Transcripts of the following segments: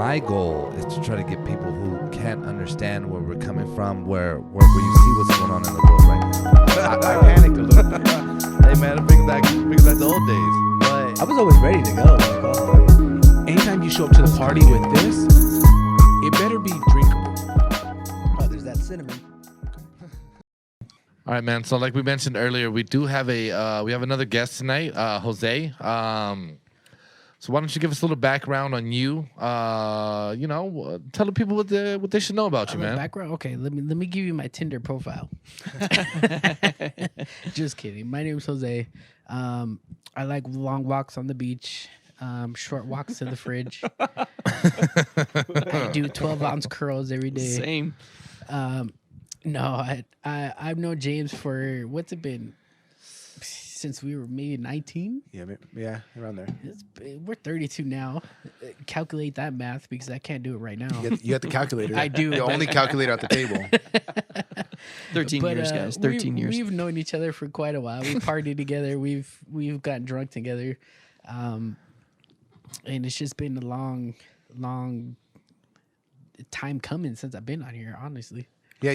my goal is to try to get people who can't understand where we're coming from, where you see what's going on in the world right now. I panicked a little bit. Hey man, it brings back the old days. But I was always ready to go. Like, oh, anytime you show up to the party with this, it better be drinkable. oh, there's that cinnamon. All right, man. So like we mentioned earlier, we do have we have another guest tonight, Jose. So why don't you give us a little background on you? Tell the people what they should know about you, man. Background. Okay, let me give you my Tinder profile. Just kidding. My name's Jose. I like long walks on the beach, short walks to the fridge. I do 12-ounce curls every day. Same. No, I've known James for what's it been since we were maybe 19. Yeah, around there. We're 32 now. Calculate that math because I can't do it right now. You got the calculator. I do. The only calculator at the table. 13 years, guys. 13 years. We've known each other for quite a while. We partied together. We've gotten drunk together, and it's just been a long time coming since I've been on here. Honestly. Yeah,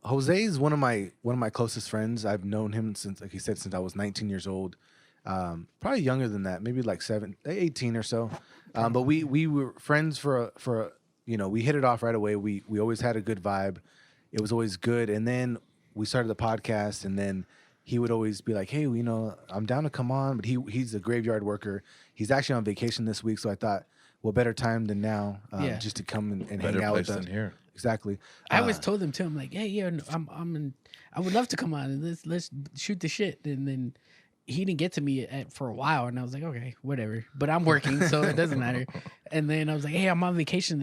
Jose is one of my closest friends. I've known him since, like he said, since I was 19 years old. Probably younger than that, maybe like 18 or so. But we were friends for we hit it off right away. We always had a good vibe. It was always good. And then we started the podcast, and then he would always be like, "Hey, I'm down to come on." But he's a graveyard worker. He's actually on vacation this week, so I thought, well, better time than now, just to come and hang out with us. Than here. Exactly. I always told him too. I'm like, hey, yeah, I would love to come on and let's shoot the shit. And then he didn't get to me for a while, and I was like, okay, whatever. But I'm working, so it doesn't matter. And then I was like, hey, I'm on vacation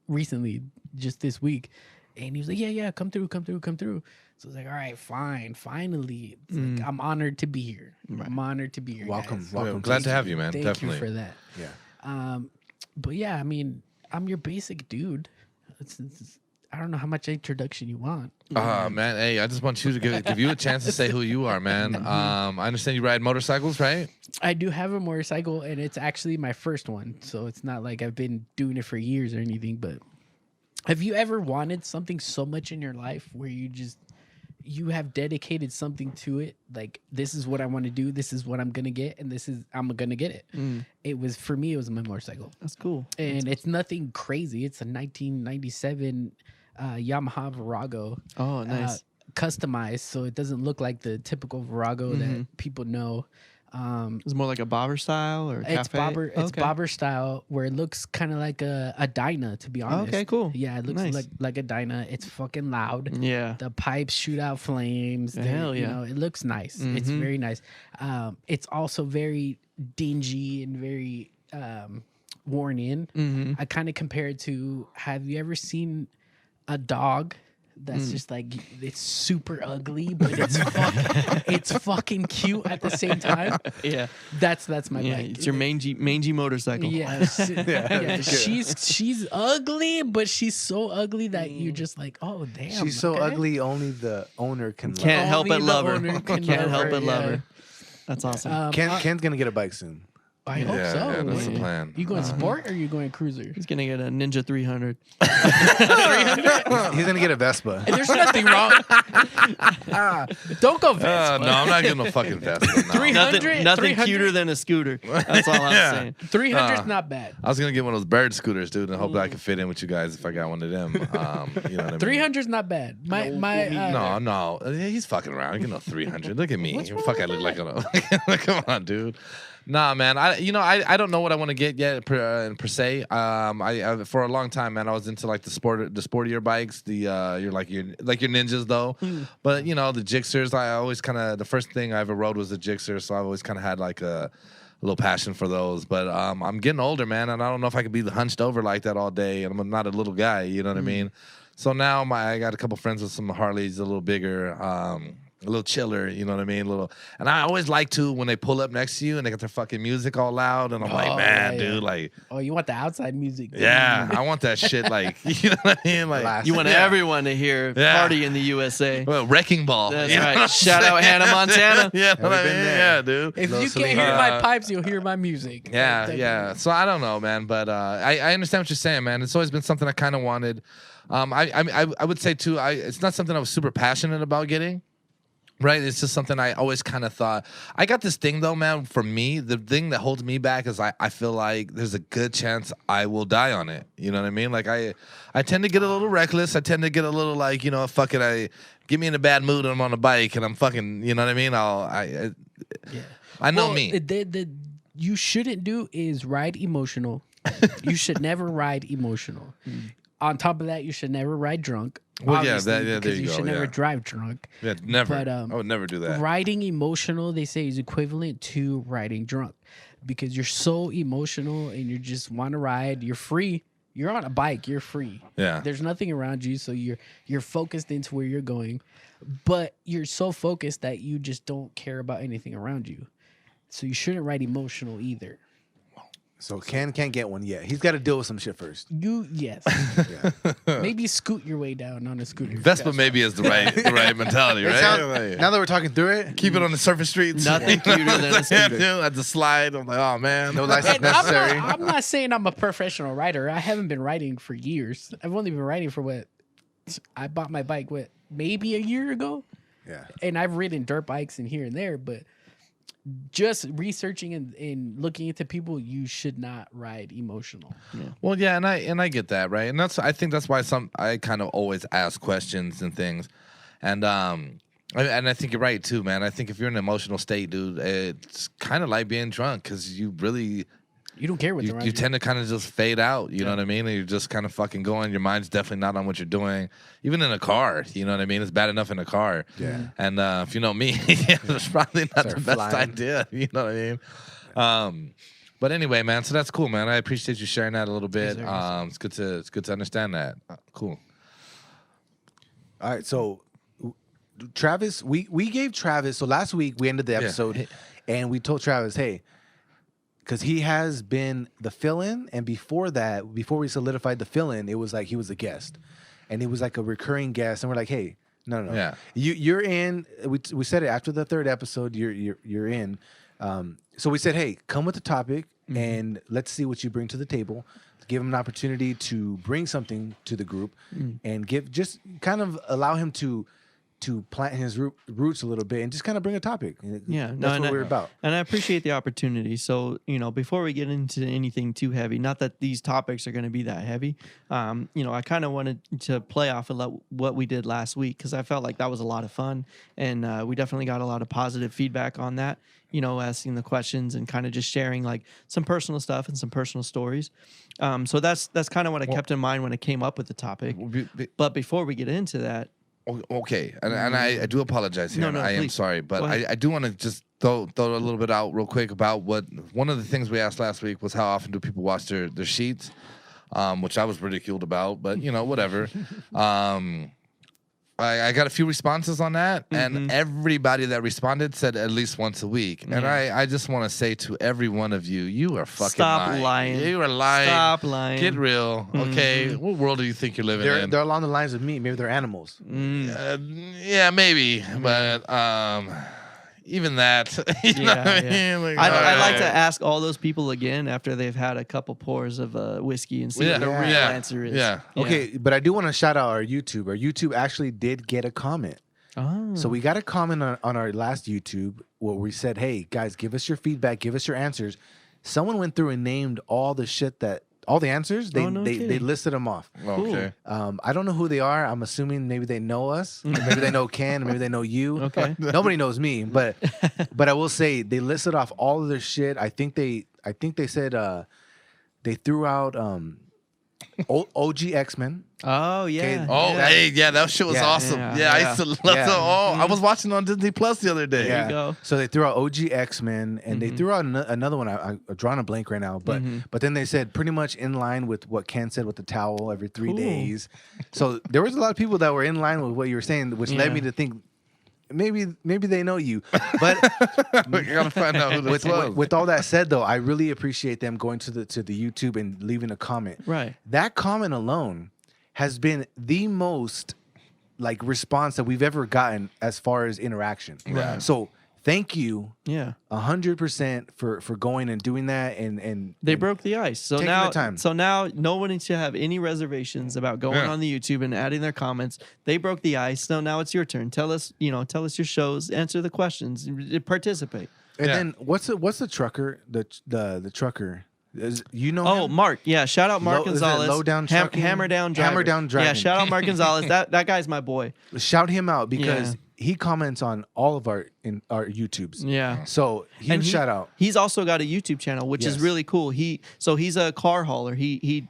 recently, just this week. And he was like, yeah, come through. So I was like, all right, fine, finally. It's like, I'm honored to be here. Right. I'm honored to be here. Welcome, guys. welcome. Glad to have you, man. Thank Definitely. you for that. Yeah. But yeah, I mean, I'm your basic dude. I don't know how much introduction you want. Man, hey, I just want you to give you a chance to say who you are, man. I understand you ride motorcycles, right? I do have a motorcycle, and it's actually my first one. So it's not like I've been doing it for years or anything. But have you ever wanted something so much in your life where you have dedicated something to it? Like, this is what I want to do. This is what I'm going to get. And I'm going to get it. For me, it was my motorcycle. That's cool. And it's nothing crazy. It's a 1997 Yamaha Virago. Oh, nice. Customized, so it doesn't look like the typical Virago that people know. It's more like a bobber style or It's cafe? bobber. It's bobber style, where it looks kind of like a Dyna. To be honest. Okay, cool. Yeah, it looks Nice. like a Dyna. It's fucking loud. Yeah. The pipes shoot out flames. Hell yeah. It looks nice. It's very nice. It's also very dingy and very worn in. I kind of compare it to, have you ever seen a dog that's just like, it's super ugly, but it's fucking cute at the same time? Yeah. That's my Yeah. bike. It's your mangy motorcycle. Yes. Yeah. She's ugly, but she's so ugly that you're just like, oh damn. She's so okay. ugly, only the owner can love. Can't help Only but the love her. owner can Can't love help her, but love yeah. her. That's awesome. Ken's gonna get a bike soon. I hope Yeah, so. yeah, that's the Yeah. plan. You going sport or you going cruiser? He's gonna get a Ninja 300. He's gonna get a Vespa. There's nothing wrong. Don't go Vespa. No, I'm not getting no fucking Vespa. No. 300? Nothing 300? cuter than a scooter. That's all I'm Yeah. saying. 300's not bad. I was gonna get one of those bird scooters, dude, and hope that I could fit in with you guys if I got one of them. You know what I mean? 300's not bad. No, he's fucking around. You know, 300. Look at me. Fuck, I look like a. Come on, dude. Nah, man. I don't know what I want to get yet per se. I for a long time, man, I was into like the sportier bikes. Your Ninjas though. But the Gixxers. I always kind of, the first thing I ever rode was a Gixxer, so I've always kind of had like a little passion for those. But I'm getting older, man, and I don't know if I could be hunched over like that all day. And I'm not a little guy. You know what I mean? So now I got a couple friends with some Harleys, a little bigger. a little chiller, you know what I mean? A little, and I always like to when they pull up next to you and they got their fucking music all loud, and I'm like, Oh, man, yeah, dude, yeah. like, Oh, you want the outside music? yeah, I want that shit, like, you know what I mean? Like, Blast. You want yeah. everyone to hear Yeah. "Party in the USA." Well, Wrecking Ball. That's you know right. what I'm Shout out saying? Hannah Montana. Yeah, Have we been there? yeah, dude. If Little you can't Selena. hear my pipes, you'll hear my music. Yeah, Like, yeah. So I don't know, man, but I understand what you're saying, man. It's always been something I kind of wanted. I would say too. It's not something I was super passionate about getting. Right, it's just something I always kind of thought. I got this thing though, man. For me, the thing that holds me back is I feel like there's a good chance I will die on it. You know what I mean? Like I tend to get a little reckless. I tend to get a little like, you know, fuck it. Get me in a bad mood and I'm on a bike and I'm fucking. You know what I mean? I know well, me. You shouldn't do is ride emotional. You should never ride emotional. On top of that, you should never ride drunk. Well, yeah, obviously, there because you go, should never yeah. drive drunk. Yeah, never. But, I would never do that. Riding emotional, they say, is equivalent to riding drunk because you're so emotional and you just want to ride. You're free. You're on a bike. You're free. Yeah. There's nothing around you, so you're focused into where you're going, but you're so focused that you just don't care about anything around you. So you shouldn't ride emotional either. So Ken can't get one yet. He's got to deal with some shit first. Yes. Maybe scoot your way down on a scooter. Vespa maybe is the right mentality, It right? sounds- Like, now that we're talking through it, keep it on the surface streets. Nothing cuter than a scooter. Dude, at the slide, I'm like, oh man. no license And I'm necessary. not saying I'm a professional rider. I haven't been riding for years. I've only been riding for I bought my bike maybe a year ago, Yeah. and I've ridden dirt bikes and here and there, but just researching and looking into people, you should not ride emotional. Well, yeah, and I get that, right? And I think that's why I kind of always ask questions and things, and I think you're right too, man. I think if you're in an emotional state, dude, it's kind of like being drunk because you really You don't care what's around you tend to kind of just fade out. You know what I mean? And you're just kind of fucking going. Your mind's definitely not on what you're doing, even in a car. You know what I mean? It's bad enough in a car. Yeah. And if you know me, it's probably not Start the best flying. idea. You know what I mean? But anyway, man. So that's cool, man. I appreciate you sharing that a little bit. Yes, sir. It's good to understand that. Cool. All right. So Travis, we gave Travis. So last week we ended the episode, and we told Travis, hey, because he has been the fill-in, and before that, before we solidified the fill-in, it was like he was a guest, and he was like a recurring guest, and we're like, hey, no, Yeah. you're in. We said it after the third episode. You're in. So we said, hey, come with the topic, and let's see what you bring to the table. Give him an opportunity to bring something to the group, and just kind of allow him to plant his roots a little bit and just kind of bring a topic. Yeah, that's what we're about. And I appreciate the opportunity. So, before we get into anything too heavy, not that these topics are going to be that heavy, I kind of wanted to play off of what we did last week because I felt like that was a lot of fun. And we definitely got a lot of positive feedback on that, asking the questions and kind of just sharing like some personal stuff and some personal stories. So that's kind of what I kept in mind when I came up with the topic. But before we get into that, Okay, and I do apologize here. No, I am please. sorry, but Go ahead. I do want to just throw a little bit out real quick about one of the things we asked last week was how often do people wash their sheets, which I was ridiculed about, but whatever. I got a few responses on that, and everybody that responded said at least once a week. And I just want to say to every one of you, you are fucking Stop lying. You are lying. Stop lying. Get real, okay? What world do you think you're living in? They're along the lines of me. Maybe they're animals. Yeah, maybe, but even that, you know what I Yeah. mean? Like, I'd like to alright. ask all those people again after they've had a couple pours of whiskey and see what the real Yeah. answer is. Yeah. Okay, but I do want to shout out our YouTube. Our YouTube actually did get a comment. Oh. So we got a comment on our last YouTube where we said, hey, guys, give us your feedback, give us your answers. Someone went through and named all the answers. They no they kidding. listed them off. Okay. I don't know who they are. I'm assuming maybe they know us. Maybe they know Ken. Maybe they know you. Okay. Nobody knows me, but I will say they listed off all of their shit. I think they said they threw out OG X-Men. Oh yeah. Okay. Oh, That- hey, yeah, that shit was Yeah. awesome. Yeah. Yeah, I used to love Yeah. that. Oh, I was watching on Disney Plus the other day. you go. So they threw out OG X-Men, and they threw out another one. I'm drawing a blank right now, but then they said pretty much in line with what Ken said with the towel every 3 Cool. days. So there was a lot of people that were in line with what you were saying, which led Yeah. me to think maybe they know you. But We gotta find out who this was. with all that said, though, I really appreciate them going to the YouTube and leaving a comment. Right. That comment alone has been the most like response that we've ever gotten as far as interaction. Right. So thank you Yeah. 100% for going and doing that and They and broke the ice. So taking now, the time. so now no one needs to have any reservations about going Yeah. on the YouTube and adding their comments. They broke the ice. So now it's your turn. Tell us your shows, answer the questions, participate. And Yeah. then what's the trucker the trucker? You know Oh, him? Mark. Yeah, shout out Mark Low- is it Gonzalez. Low Down Trucking? Hammer Down Driver. Hammer Down Yeah, Driving. shout out Mark Gonzalez. That guy's my boy. Shout him out because Yeah. he comments on all of our YouTubes. Yeah. So huge shout out. He's also got a YouTube channel, which is Yes. really cool. He's a car hauler. He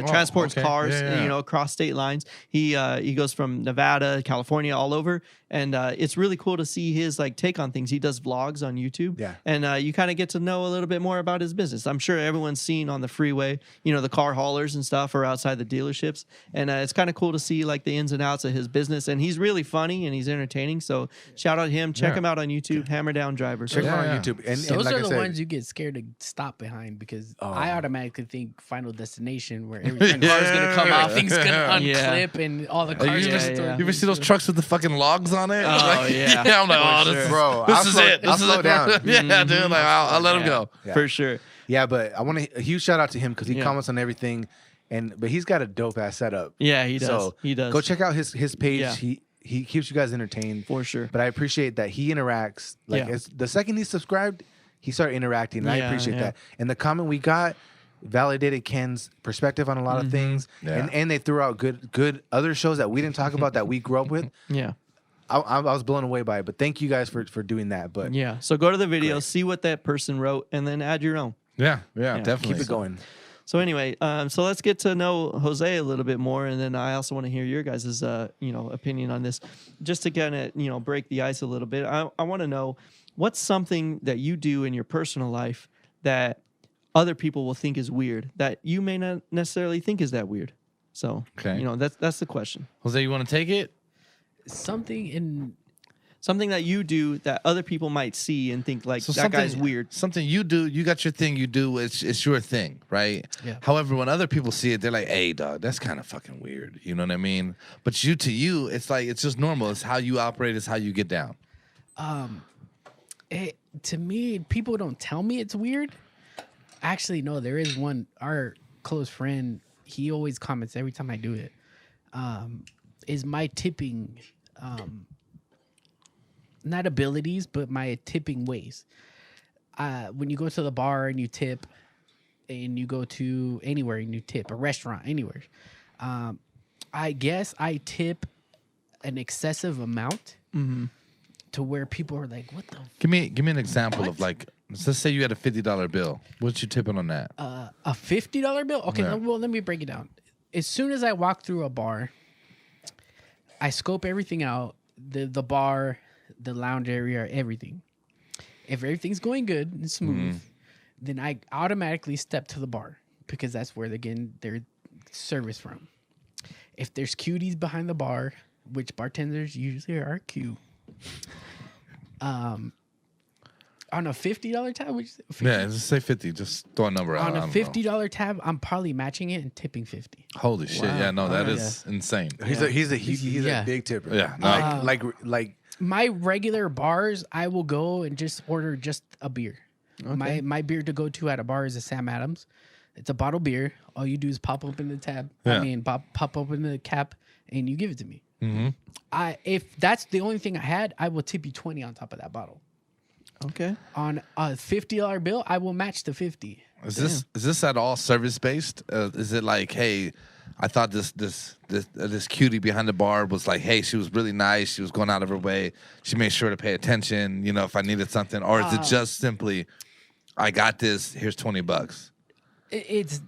transports okay. cars, Yeah, yeah. across state lines. He goes from Nevada, California, all over, and it's really cool to see his take on things. He does vlogs on YouTube, Yeah. and you kind of get to know a little bit more about his business. I'm sure everyone's seen on the freeway, the car haulers and stuff are outside the dealerships, and it's kind of cool to see the ins and outs of his business. And he's really funny and he's entertaining. So shout out him. Check Yeah. him out on YouTube. Hammer Down Driver. Check him Yeah, out yeah. on YouTube. And Those like are I the said, ones you get scared to stop behind because Oh. I automatically think Final Destination where every car's gonna come out, things gonna Yeah. unclip, and all the Hey, cars you are ever, gonna start you ever see those trucks with the fucking logs on it? Oh, Like, yeah. I'm like, oh, For this, sure. Bro, this I'll is slow- it. This I'll is slow it. down. Yeah, dude. Like, I'll let him Yeah. go. Yeah. For sure. Yeah, but I want a huge shout out to him because he Yeah. comments on everything, but he's got a dope ass setup. Yeah, he does. So He does. Go check out his page. Yeah. He keeps you guys entertained. For sure. But I appreciate that he interacts. Like Yeah. the second he subscribed, he started interacting. And I Yeah, appreciate yeah. that. And the comment we got validated Ken's perspective on a lot of things. Yeah. And they threw out good other shows that we didn't talk about that we grew up with. Yeah. I was blown away by it. But thank you guys for doing that. But Yeah. So go to the video, Great. see what that person wrote, and then add your own. Yeah, definitely. keep it going. So anyway, so let's get to know Jose a little bit more, and then I also want to hear your guys' opinion on this, just to kind of break the ice a little bit. I want to know what's something that you do in your personal life that other people will think is weird that you may not necessarily think is that weird. So Okay. that's the question. Jose, you want to take it? something in Something that you do that other people might see and think that guy's weird. Something you do, you got your thing you do, it's your thing, right? Yeah. However, when other people see it, they're like, hey, dog, that's kind of fucking weird. You know what I mean? But to you, it's like, it's just normal. It's how you operate, it's how you get down. to me, people don't tell me it's weird. Actually, no, there is one. Our close friend, he always comments every time I do it. Is my tipping, not abilities, but my tipping ways. When you go to the bar and you tip, and you go to anywhere and you tip, a restaurant, anywhere, I guess I tip an excessive amount to where people are like, "What the Give me an example of What? let's say you had a $50 bill. What's you tipping on that? a $50 bill?" Okay, Yeah. well, let me break it down. As soon as I walk through a bar, I scope everything out, the bar, the lounge area, everything. If everything's going good and smooth, then I automatically step to the bar because that's where they're getting their service from. If there's cuties behind the bar, which bartenders usually are cute, on a $50 tab, which Yeah, just say 50. Just throw a number out. on I a don't know. $50 tab, I'm probably matching it and tipping 50. Holy shit! Wow. Yeah, no, that Oh, is insane. He's Yeah. a big tipper. Yeah, no. Like My regular bars, I will go and just order just a beer. My beer to go to at a bar is a Sam Adams. It's a bottle beer. All you do is pop open the tab. Yeah. I mean, pop open the cap, and you give it to me. Mm-hmm. If that's the only thing I had, I will tip you 20 on top of that bottle. Okay. On a $50 bill, I will match the 50. Is this at all service based? Is it like, hey, I thought this cutie behind the bar was like, hey, she was really nice. She was going out of her way. She made sure to pay attention. If I needed something, or is it just simply, I got this. Here's $20. It's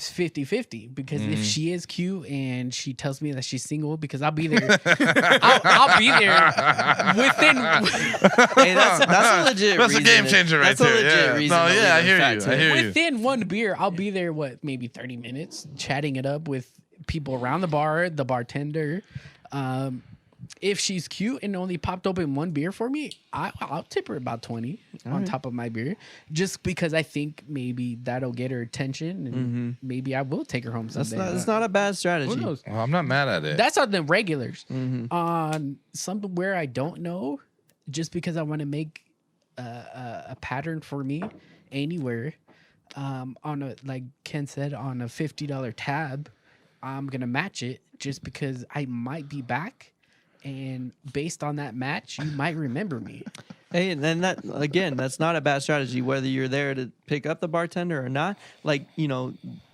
50-50 because if she is cute and she tells me that she's single, because I'll be there. I'll be there within. Hey, that's a legit That's a reason. game changer right That's a there. legit Yeah. reason. No, to yeah, leave I a hear fat you. I tip. hear you. Within one beer, I'll be there, maybe 30 minutes, chatting it up with people around the bar, the bartender. if she's cute and only popped open one beer for me, I'll tip her about 20 on top of my beer, just because I think maybe that'll get her attention, and maybe I will take her home someday. That's not a bad strategy. Who knows? Well, I'm not mad at it. That's on the regulars. On something where I don't know, just because I want to make a pattern for me anywhere. On a, like Ken said, on a $50 tab, I'm gonna match it just because I might be back, and based on that match, you might remember me. Hey, and then that again, that's not a bad strategy. Whether you're there to pick up the bartender or not, like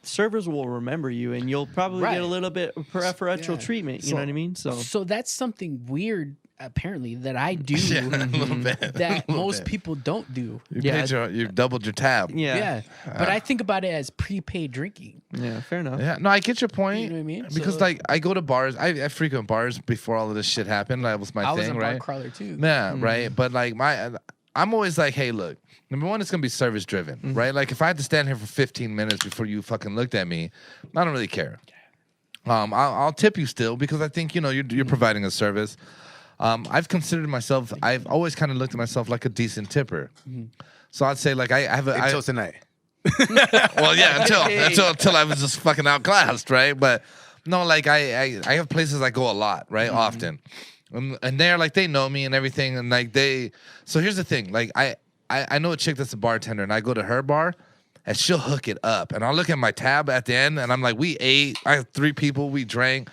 servers will remember you, and you'll probably Right. get a little bit of preferential Yeah. treatment. You know what I mean? So that's something weird, apparently, that I do Yeah, a little bit. that a little most bit. people don't do. You doubled your tab. Yeah, but I think about it as prepaid drinking. Yeah, fair enough. Yeah, no, I get your point. You know what I mean? Because So- like I go to bars, I frequent bars before all of this shit happened. That was my I thing, was a bar right? crawler too. Yeah, right. But like I'm always like, hey, look. Number one, it's gonna be service driven, right? Like if I had to stand here for 15 minutes before you fucking looked at me, I don't really care. I'll tip you still because I think you're providing a service. I've considered myself. I've always kind of looked at myself like a decent tipper. So I'd say like I have a. Until tonight. Well, yeah, until I was just fucking outclassed, right? But no, like I have places I go a lot, right? Often, and they're like they know me and everything, and like they. So here's the thing, like I know a chick that's a bartender, and I go to her bar, and she'll hook it up, and I'll look at my tab at the end, and I'm like, we ate, I have 3 people, we drank,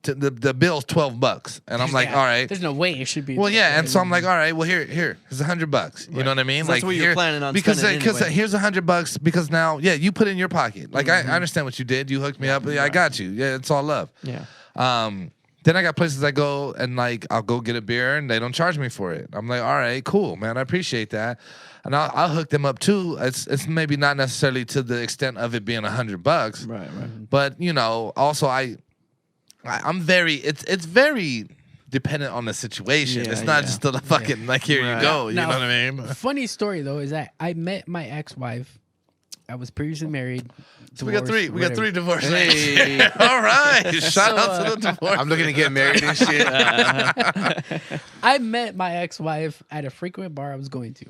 the bill's $12, and I'm like, Yeah, all right. There's no way it should be. Well, yeah, and so I'm like, all right, well, here's $100. You know what I mean? So that's what you're planning on because spending anyway. here's $100 because now, yeah, you put it in your pocket. Like I understand what you did. You hooked me up. Yeah, I got you. Yeah, it's all love. Yeah. Then I got places I go and like I'll go get a beer and they don't charge me for it. I'm like, all right, cool, man, I appreciate that, and I'll hook them up too. It's maybe not necessarily to the extent of it being $100, Right. Right. but also I'm very it's very dependent on the situation. Yeah, it's not yeah. just the fucking like here Right. you go. You Now, know what I mean? Funny story though is that I met my ex-wife. I was previously married. So we got three. We got three divorces. Hey. All right. Shout So, out to the divorce. I'm looking to get married and shit. I met my ex-wife at a frequent bar I was going to.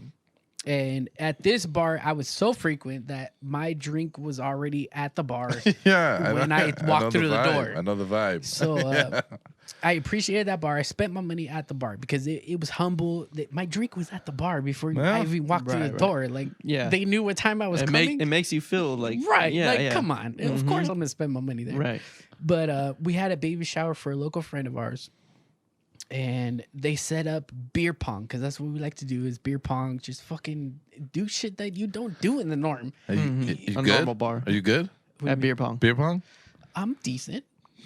And at this bar, I was so frequent that my drink was already at the bar. Yeah. when I walked know through the vibe. door. I know the vibe. So I appreciated that bar. I spent my money at the bar because it was humble. My drink was at the bar before Yeah. I even walked through the Right. door. Like, Yeah. they knew what time I was It coming. makes you feel like Right. Yeah. like, yeah. come on. Of course I'm going to spend my money there. Right. But we had a baby shower for a local friend of ours. And they set up beer pong because that's what we like to do is beer pong. Just fucking do shit that you don't do in the norm. Are you A good? normal bar. Are you good? At beer pong. Beer pong? I'm decent.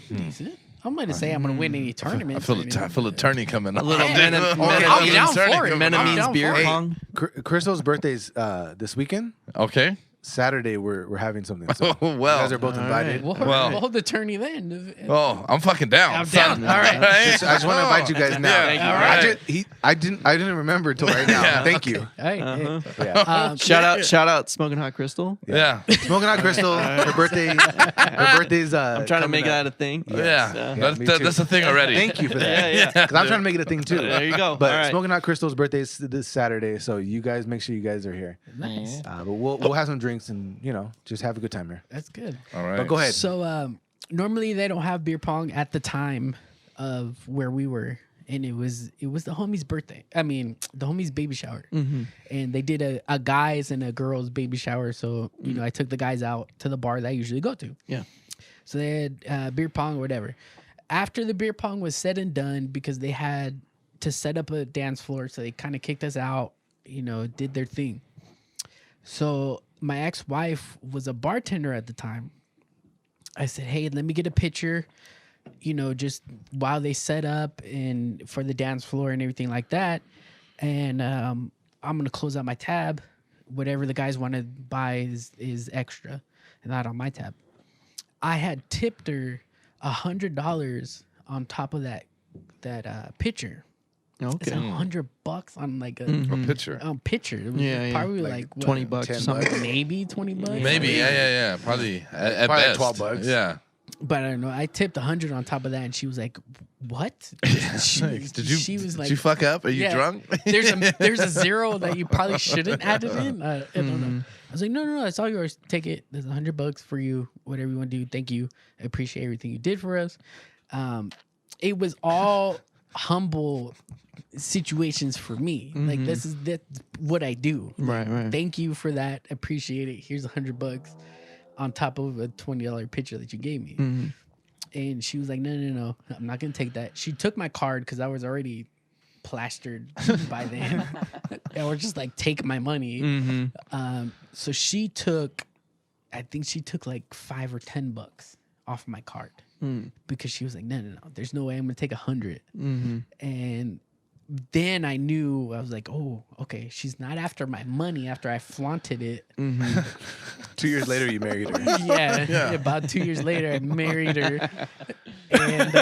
Decent. I'm going to say I'm going to win any I tournaments. feel or a anything. attorney coming up. little Dude. Menem- Okay, I'll be Menemese down attorney for it. coming I'm up. down Menemese beer for it. pong. Crystal's birthday's this weekend. Okay. Saturday we're having something. So Oh, you well. guys are both All invited. right. Well, Well- hold the tourney then. Oh, I'm fucking down. I'm son. down. All right. I just want to invite you guys now. Yeah. Thank you. All I, right. I didn't remember until right now. Yeah. Thank you. Hey, Uh-huh. Yeah. Shout out, Smoking Hot Crystal. Yeah. Smoking Hot Crystal. Her birthday. Her birthday's. I'm trying to make that a thing. Yeah. me too. That's a thing already. Thank you for that. Yeah, yeah. Because I'm trying to make it a thing too. There you go. But All right. Smoking Hot Crystal's birthday's this Saturday, so you guys make sure you guys are here. nice. But we'll have some drinks and just have a good time here. That's good. All right. But go ahead. So normally they don't have beer pong at the time of where we were, and it was the homie's birthday. I mean, the homie's baby shower, and they did a guys and a girls baby shower. So I took the guys out to the bar that I usually go to. Yeah. So they had beer pong or whatever. After the beer pong was said and done, because they had to set up a dance floor, so they kind of kicked us out. Did their thing. So my ex-wife was a bartender at the time. I said, hey, let me get a picture, just while they set up and for the dance floor and everything like that. And I'm going to close out my tab. Whatever the guys want to buy is extra and not on my tab. I had tipped her $100 on top of that picture. It's Okay. $100 on like a A picture. picture. It was Yeah, yeah. probably Like like what, 20 bucks or 10 something. bucks. maybe 20 bucks. Maybe. Yeah. Probably at Probably best. $12. Yeah. But I don't know. I tipped 100 on top of that, and she was like, what? She was like, did you fuck up? Are you Yeah. drunk? there's a zero that you probably shouldn't add it in. I don't know. I was like, no, it's all yours. Take it. There's $100 for you. Whatever you want to do. Thank you. I appreciate everything you did for us. It was all humble situations for me. Like that's what I do. Right, right. Thank you for that. Appreciate it. Here's $100 on top of a $20 picture that you gave me. And she was like, no, I'm not gonna take that. She took my card because I was already plastered by then. And we're just like, take my money. So she took, I think she took like $5 or $10 off my card because she was like, no, there's no way I'm gonna take 100. And then I knew, I was like, oh, okay, she's not after my money after I flaunted it. 2 years later, you married her. Yeah, about 2 years later, I married her, and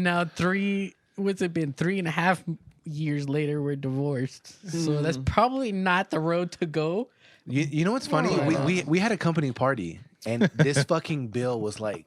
now 3.5 years later, we're divorced. So that's probably not the road to go. You know what's funny? We had a company party, and this fucking bill was like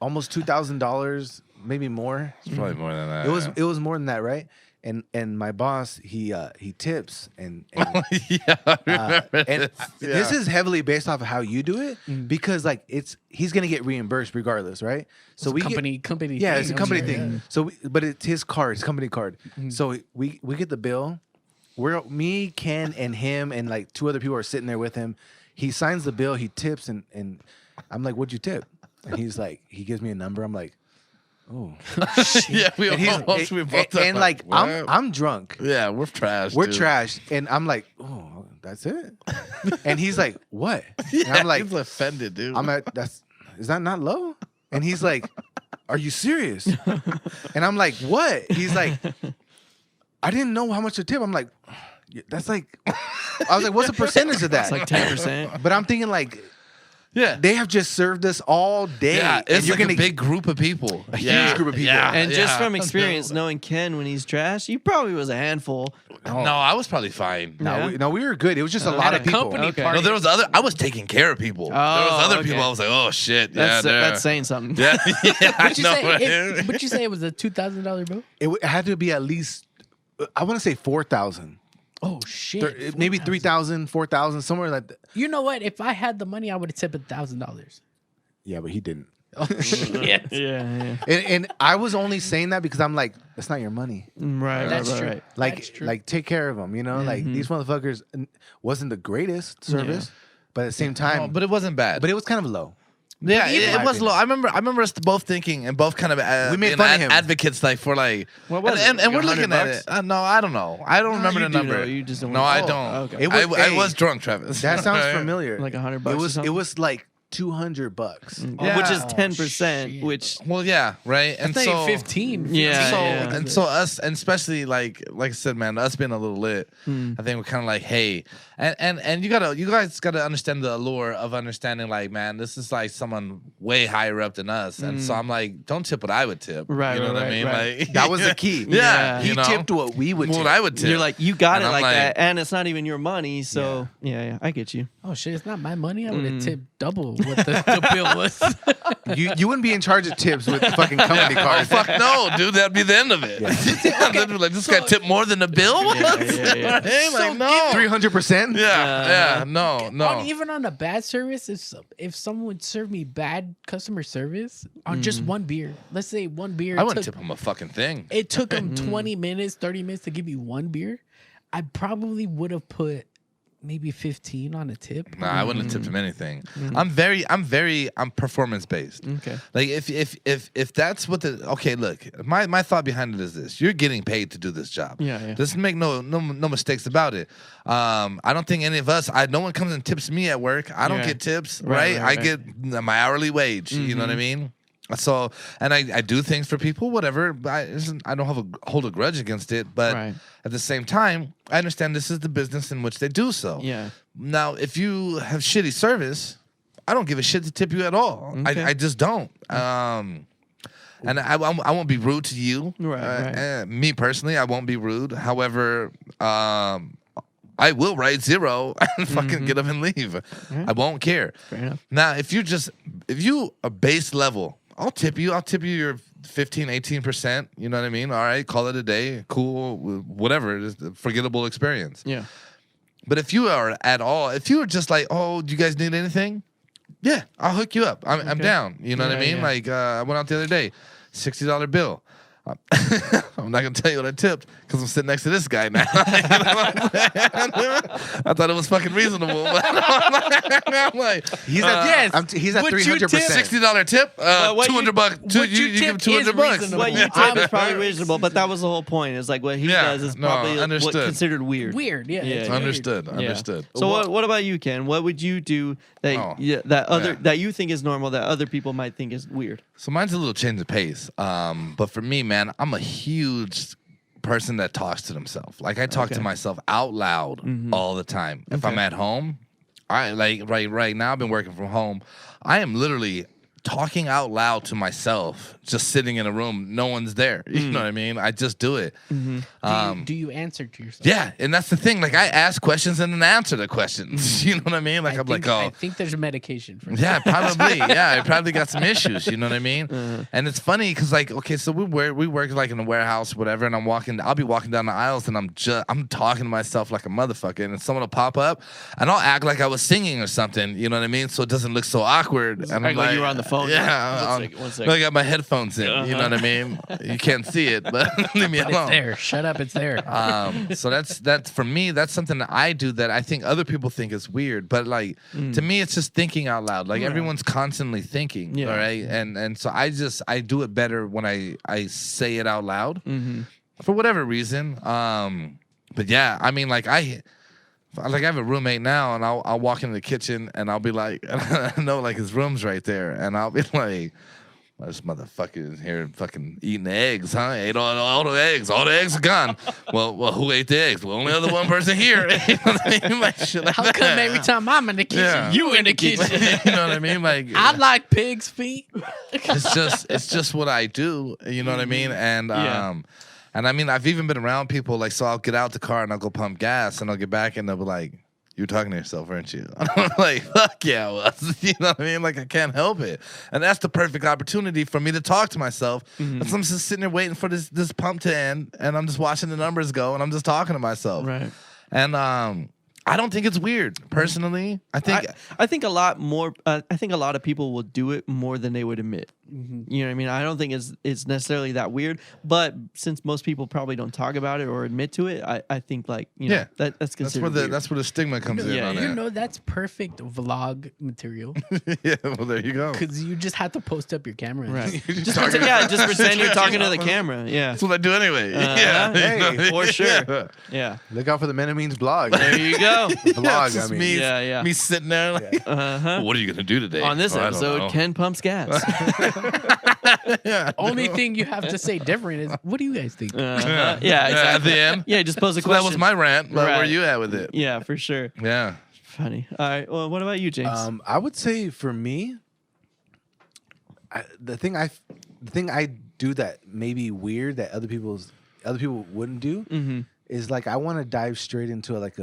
almost $2,000, maybe more. It's probably more than that. It was more than that, right? And my boss, he tips and Yeah, I remember and this. this Yeah. is heavily based off of how you do it because like he's gonna get reimbursed regardless, right? So It's a company. yeah, thing, it's a I'm company sure, thing. yeah. So but it's his card, his company card. So we get the bill. Me, Ken, and him and like 2 other people are sitting there with him. He signs the bill, he tips, and I'm like, "What'd you tip?" And he's like, he gives me a number. I'm like, "Oh." Yeah, we And he's almost we both and like what? I'm drunk. Yeah, we're trash. We're dude. trashed, and I'm like, "Oh, that's it." And he's like, "What?" And Yeah, I'm like, he's offended, dude. "I'm at is that not low?" And he's like, "Are you serious?" And I'm like, "What?" He's like, "I didn't know how much to tip." I'm like, "That's like," I was like, "What's the percentage of that?" It's like 10%. But I'm thinking like yeah, they have just served us all day. yeah. and It's you're like gonna a big group of people. A huge group of people. And just from experience, knowing Ken when he's trash, he probably was a handful. no, I was probably fine. No, we were good. It was just a lot At of a people. company Okay. party. No, there was other. I was taking care of people. There was other okay. people. I was like, oh shit. That's yeah, that's saying something. yeah, yeah. I But you know, say right? but you say it was a $2,000 bill? It had to be at least, I want to say 4,000. Oh shit! Maybe 3,000, 4,000, somewhere like that. You know what? If I had the money, I would have tipped $1,000. Yeah, but he didn't. Oh shit! Yeah. And I was only saying that because I'm like, that's not your money. Right. That's right, true. Right. That's true. Like take care of them, you know? Like these motherfuckers wasn't the greatest service, but at the same time, No, but it wasn't bad. but it was kind of low. yeah, even- it was low. I remember us both thinking and both kind of We made being fun of him. advocates like for like. What was and, it? and we're Like looking at it. $100? No, I don't know. I don't remember you the do number. know. You just don't No, want- I Oh, don't. okay. It was- I hey, was drunk, Travis. That sounds Right? familiar. Like $100 It or was something? like $200. Yeah. Which is Oh, 10%, shit. which Well, yeah, right. And That's so like 15. Yeah, so yeah. and so us, and especially like I said, man, us being a little lit, I think we're kind of like, hey, and you guys gotta understand the allure of understanding, like, man, this is like someone way higher up than us, and so I'm like, don't tip what I would tip, Right, You know right, what I right, mean? right. Like That was the key. Yeah, He you know? tipped what we would what tip. I would tip. you're like, you got And it I'm like like- that, and it's not even your money. So yeah, I get you. Oh shit! It's not my money. I would have tipped double what the bill was. You wouldn't be in charge of tips with fucking company Oh cards. fuck no, dude! That'd be the end of it. They'd be like, this guy tipped more than a bill. yeah. Hey, like, no. 300%? Yeah, no. Even on a bad service, if someone would serve me bad customer service on just one beer, let's say one beer, I wouldn't tip him a fucking thing. it took them 20 minutes, 30 minutes to give me one beer, I probably would have put maybe 15 on a tip. Nah, I wouldn't have tipped him anything. I'm performance based. Okay. Like if that's what okay, look, my thought behind it is this: you're getting paid to do this job. Yeah. Just make no mistakes about it. I don't think any of us. No one comes and tips me at work. I don't Yeah. get tips, Right, right? right, I get my hourly wage. You know what I mean? So, and I do things for people, whatever. But I don't hold a grudge against it. But Right. at the same time, I understand this is the business in which they do so. Yeah. Now, if you have shitty service, I don't give a shit to tip you at all. Okay. I just don't. And I won't be rude to you. Right, right. Me personally, I won't be rude. However, I will write 0 and fucking get up and leave. Yeah. I won't care. Fair enough. Now, if you a base level, I'll tip you your 15, 18%. You know what I mean? All right, call it a day. Cool, whatever. It's a forgettable experience. Yeah. But if you are at all, if you were just like, oh, do you guys need anything? Yeah, I'll hook you up. I'm down. You know what I Yeah, mean? yeah. Like I went out the other day, $60 bill. I'm not gonna tell you what I tipped because I'm sitting next to this guy now. You know what I'm saying? I thought it was fucking reasonable, but I'm like, He's at Yes. he's at Would you 300%. tip? $60 tip, what you- $200. what you You give tip is $200. reasonable. What you I'm- tip is probably reasonable, but that was the whole point. Is like what he Yeah, does is no, probably what understood. considered weird. Weird, yeah. Yeah, it's yeah. weird. Understood. Yeah. Understood. So what about you, Ken? What would you do that Oh, that yeah. you think is normal that other people might think is weird? So mine's a little change of pace. But for me, man, I'm a huge person that talks to themselves. Like I talk to Okay. myself out loud all the time. If I'm Okay. at home, I like right now I've been working from home. I am literally talking out loud to myself, just sitting in a room. No one's there. You know what I mean? I just do it. Do you answer to yourself? Yeah, and that's the thing. Like I ask questions and then answer the questions. You know what I mean? Like I'm like, I oh, think there's a medication for that. yeah, probably. Yeah, I probably got some issues. You know what I mean? And it's funny because, like, okay, so we work like in a warehouse, whatever, and I'll be walking down the aisles, and I'm talking to myself like a motherfucker, and someone will pop up, and I'll act like I was singing or something. You know what I mean? So it doesn't look so awkward. And I'm Act like you were on the phone. Yeah, One sec, one sec. I got my headphones in. You know what I mean? You can't see it, but leave me But alone. it's there. Shut up. It's there. So that's for me. That's something that I do that I think other people think is weird, but like to me, it's just thinking out loud. Like everyone's constantly thinking, Yeah. all right, and so I do it better when I say it out loud for whatever reason. But yeah, I mean, like I have a roommate now, and I'll walk into the kitchen and I'll be like, I know like his room's right there, and I'll be like, well, this motherfucker is here fucking eating eggs, huh? Ate all the eggs. All the eggs are gone. well, who ate the eggs? Well, only other one person here. You know what I mean? Like, shit like How that. come every time I'm in the kitchen, Yeah. you in the kitchen? You know what I mean? Like I like pig's feet. it's just what I do. You know what I mean? And Yeah. and I mean I've even been around people like, so I'll get out the car and I'll go pump gas and I'll get back and they'll be like, "You're talking to yourself, aren't you?" And I'm like, "Fuck yeah, I was." You know what I mean? Like I can't help it, and that's the perfect opportunity for me to talk to myself. And so I'm just sitting there waiting for this pump to end, and I'm just watching the numbers go, and I'm just talking to myself. Right. And I don't think it's weird personally. I think I think a lot more. I think a lot of people will do it more than they would admit. You know what I mean? I don't think it's necessarily that weird. But since most people probably don't talk about it or admit to it, I think like Yeah. that's that's considered where weird. the stigma comes in Yeah, on yeah. You that. know, that's perfect vlog material Yeah, well there you go. because you just have to post up your camera. and Right. just- Just pretend, just pretend you're talking to the camera. Yeah. That's what I do anyway. Uh-huh. Hey, for sure. Yeah. Yeah. Look out for the Menameans blog. There you go. Vlog, It's just I mean. me, Yeah, yeah. me sitting there like, Uh-huh. what are you gonna do today? On this "Oh, I don't know." episode, Ken pumps gas. Only thing you have to say different is, what do you guys think? Yeah, At exactly. the end. Yeah, just pose a So that question. was my rant. But where Right. you at with it? Yeah, for sure. Yeah. Funny. All right. Well, what about you, James? I would say for me, the thing I do that may be weird that other people wouldn't do Mm-hmm. is like I want to dive straight into like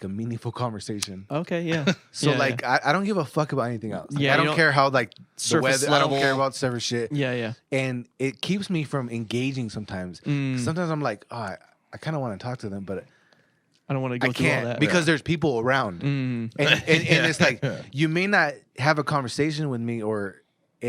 a meaningful conversation. Okay. Yeah. So Yeah, like I don't give a fuck about anything else. Like, Yeah, I you don't don't- care how like the Surface weather. I don't care level. about surface shit. Yeah. Yeah. And it keeps me from engaging sometimes. Mm. Sometimes I'm like, oh, I kind of want to talk to them, but I don't want to go I through all can't that. because there's people around. Mm. And it's like you may not have a conversation with me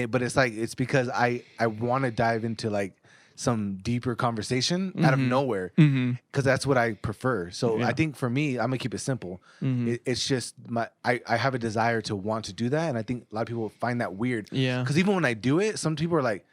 but it's like it's because I want to dive into like some deeper conversation out of nowhere Mm-hmm. because that's what I prefer. So Yeah. I think for me, I'm gonna keep it simple. Mhm. It's just I have a desire to want to do that, and I think a lot of people find that weird. Yeah. Because even when I do it, some people are like,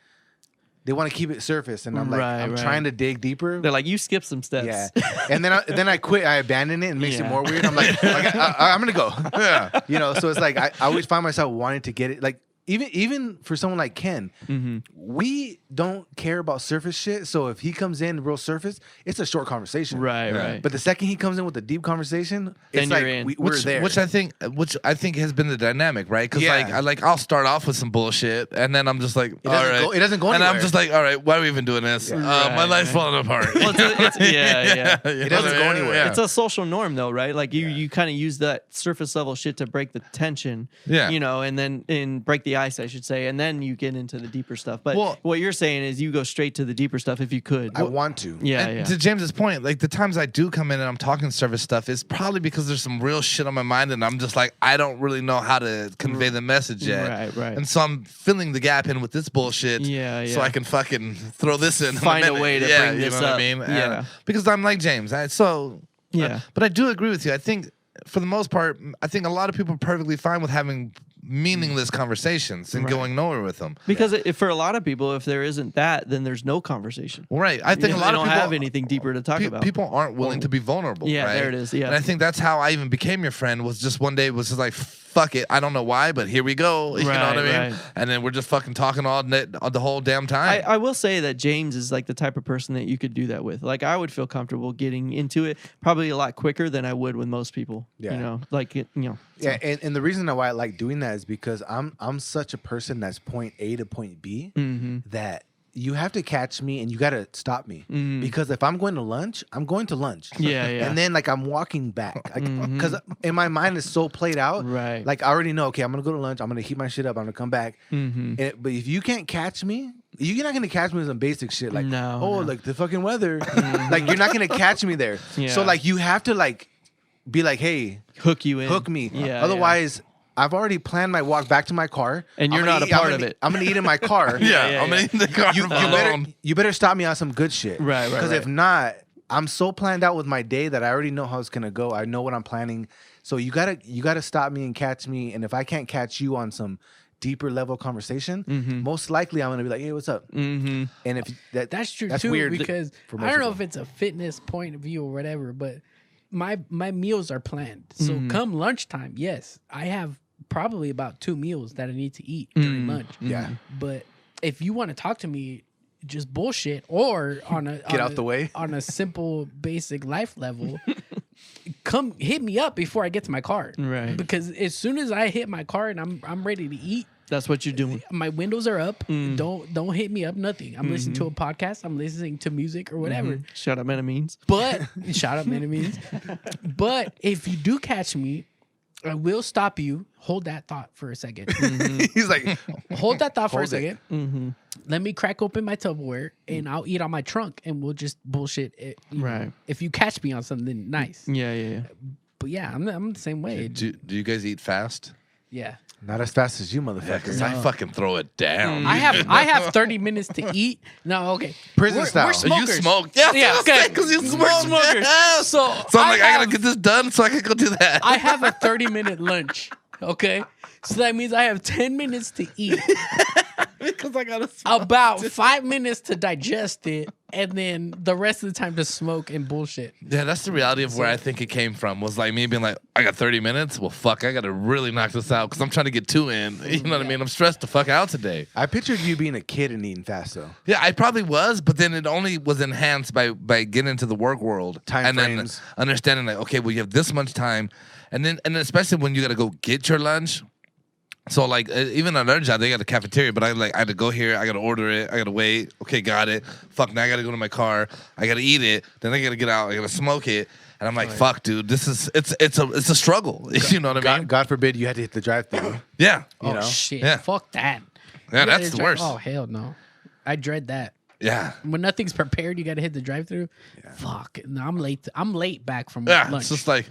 they want to keep it surface, and I'm like, Right, I'm right. trying to dig deeper. They're like, you skip some steps. Yeah, and then I quit. I abandon it, and it makes it Yeah. more weird. I'm like, I'm gonna go. Yeah. You know, so it's like I always find myself wanting to get it. Like even for someone like Ken, we don't care about surface shit. So if he comes in real surface, it's a short conversation. Right. But the second he comes in with a deep conversation, Then it's you're like in. we're there. Which I think has been the dynamic, right? Because Yeah. I'll start off with some bullshit, and then I'm just like, all doesn't right, go- it doesn't go and I'm anywhere. just like, all right, why are we even doing this? My life's falling apart. Well, yeah. You know doesn't what I go mean? anywhere. Yeah. It's a social norm, though, right? Like you kind of use that surface level shit to break the tension, Yeah. you know, and then break the ice, I should say, and then you get into the deeper stuff. But Well- what you're saying is you go straight to the deeper stuff if you could. I want to. yeah, And yeah. to James's point, like the times I do come in and I'm talking service stuff, is probably because there's some real shit on my mind, and I'm just like, I don't really know how to convey the message yet. Right. And so I'm filling the gap in with this bullshit. Yeah, So yeah. I can fucking throw this in. Find a minute. way to yeah, bring this you know up. What I mean? Yeah. And, because I'm like James. Yeah. But I do agree with you. I think for the most part, I think a lot of people are perfectly fine with having meaningless conversations and Right. going nowhere with them. Because for a lot of people, if there isn't that, then there's no conversation. Well, right. I think They a lot don't of people have anything deeper to talk about. People aren't willing to be vulnerable. Yeah, right? there it is, yeah. And I think that's how I even became your friend. Was just one day was just like, fuck it. I don't know why, but here we go. You know what I mean? Right. And then we're just fucking talking all the whole damn time. I will say that James is like the type of person that you could do that with. Like I would feel comfortable getting into it probably a lot quicker than I would with most people. Yeah. You know, like Yeah, and the reason why I like doing that is because I'm such a person that's point A to point B that you have to catch me and you got to stop me because if I'm going to lunch, I'm going to lunch. Yeah, yeah. And then like I'm walking back because in my mind is so played out. Right. Like I already know. Okay, I'm gonna go to lunch. I'm gonna heat my shit up. I'm gonna come back. But if you can't catch me, you're not gonna catch me with some basic shit like No. like the fucking weather. Like you're not gonna catch me there. Yeah. So like you have to like be like, hey, hook you in. hook me. Yeah. Otherwise, I've already planned my walk back to my car, And you're I'm gonna not a eat- I'm part gonna- of it. I'm gonna eat in my car. Yeah, I'm in the car alone. You better stop me on some good shit. Right, right, Because right. if not, I'm so planned out with my day that I already know how it's gonna go. I know what I'm planning. So you gotta stop me and catch me. And if I can't catch you on some deeper level conversation, most likely I'm gonna be like, hey, what's up? And if That's true that's too, weird because for I most don't know people. if it's a fitness point of view or whatever, but my meals are planned. So come lunchtime, yes, I have probably about 2 meals that I need to eat during lunch. Yeah. But if you want to talk to me, just bullshit or on a Get out the way. on a simple basic life level. Come hit me up before I get to my car, Right. Because as soon as I hit my car and I'm ready to eat, That's what you're doing. my windows are up. Don't hit me up. Nothing. I'm listening to a podcast. I'm listening to music or whatever. Shut up, enemies. But shout out, enemies. But if you do catch me, I will stop you. Hold that thought for a second. He's like, Hold that thought for a Hold it. second. Let me crack open my Tupperware and I'll eat on my trunk and we'll just bullshit it. Right. If you catch me on something nice. Yeah. But yeah, I'm the same way. Do you guys eat fast? Yeah. not as fast as you, motherfucker. Because I fucking throw it down. I have 30 minutes to eat. No, okay. Prison style. We're So You smokers. smoke? Yeah, Yeah, okay. Because you We're smoke. smokers. Yeah. So I'm like, I have- gotta get this done so I can go do that. I have a 30-minute lunch. Okay. So that means I have 10 minutes to eat, because I gotta. about 5 minutes to digest it, and then the rest of the time to smoke and bullshit. Yeah, that's the reality of where I think it came from. Was like me being like, I got 30 minutes. Well, fuck, I gotta really knock this out because I'm trying to get 2 in. You know what I mean? I'm stressed the fuck out today. I pictured you being a kid and eating fast though. Yeah, I probably was, but then it only was enhanced by getting into the work world Time and frames. then understanding like, okay, well, you have this much time, and then especially when you got to go get your lunch. So like even at our job, they got a cafeteria, but I had to go here. I got to order it. I got to wait. Okay, got it. Fuck, now I got to go to my car. I got to eat it. Then I got to get out. I got to smoke it. And I'm like, fuck, dude, this is it's a struggle. You know what I mean? God forbid you had to hit the drive-through. Yeah, Oh, know? shit. Yeah. Fuck that. yeah, You that's gotta the dri- worst. Oh, hell no. I dread that. Yeah. When nothing's prepared, you got to hit the drive-through. Fuck. No, I'm late. I'm late back from Yeah, lunch. it's just like,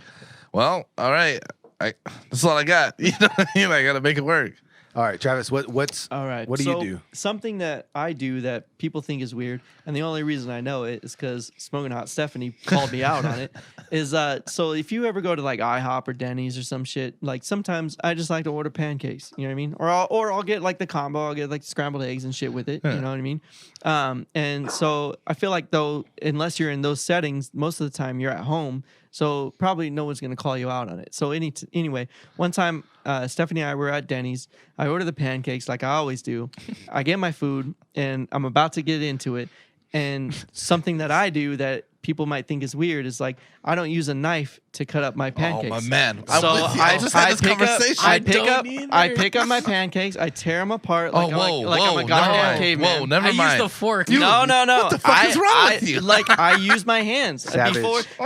well, all right, that's all I got. You know what I mean? I got to make it work. All right, Travis, what's All right. What do so you do? Something that I do that people think is weird, and the only reason I know it is because Smoking Hot Stephanie called me out on it. Is so if you ever go to like IHOP or Denny's or some shit, like sometimes I just like to order pancakes. You know what I mean? Or I'll get like the combo. I'll get like scrambled eggs and shit with it. You know what I mean? And so I feel like though, unless you're in those settings, most of the time you're at home. So probably no one's gonna call you out on it. So anyway, one time Stephanie and I were at Denny's. I ordered the pancakes like I always do. I get my food and I'm about to get into it. And something that I do that people might think is weird is like I don't use a knife to cut up my pancakes. Oh my man! So I just had this conversation. I pick up my pancakes. I tear them apart like, whoa, like I'm a whoa, goddamn no. caveman. Whoa, never I mind. used a fork. No. What the fuck is wrong with you? Like I use my hands Savage.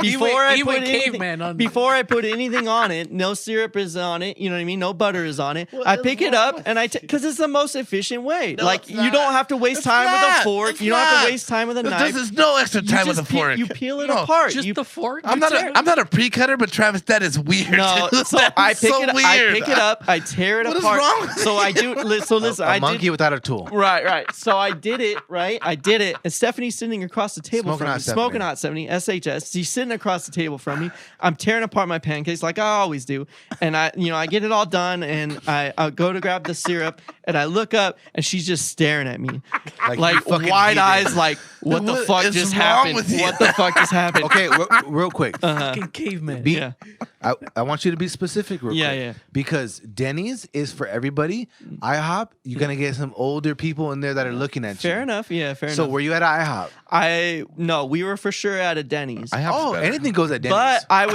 Before I put anything on it. No syrup is on it. You know what I mean? No butter is on it. I pick it up and because it's the most efficient way. No, like it's you not. don't have to waste It's time with not. a fork. It's You don't have not. to waste time with a There's knife. no extra You time with a just peel- fork. You peel it No. apart. Just You the fork. I'm not a pre-cutter, but Travis, that is weird. No, dude. so That I is pick so it. Weird. I pick it up. I tear it What is apart. wrong with So I do. So listen, A I monkey did. without a tool. Right. So I did it. Right. I did it. And Stephanie's sitting across the table Smoking from me. Hot Stephanie. Smoking Hot 70 SHS. She's sitting across the table from me. I'm tearing apart my pancakes like I always do. And I get it all done. And I go to grab the syrup. And I look up, and she's just staring at me, you like fucking wide heathen. eyes, like what the What fuck is just wrong happened? with you? What the fuck just happened? Okay, real quick. Fucking caveman. Be- Yeah. I want you to be specific real Yeah, quick. yeah. Because Denny's is for everybody. IHOP, you're going to get some older people in there that are looking at you. Fair enough. Yeah. Fair So enough. were you at IHOP? No, we were for sure at a Denny's. I have better. Anything goes at Denny's. But I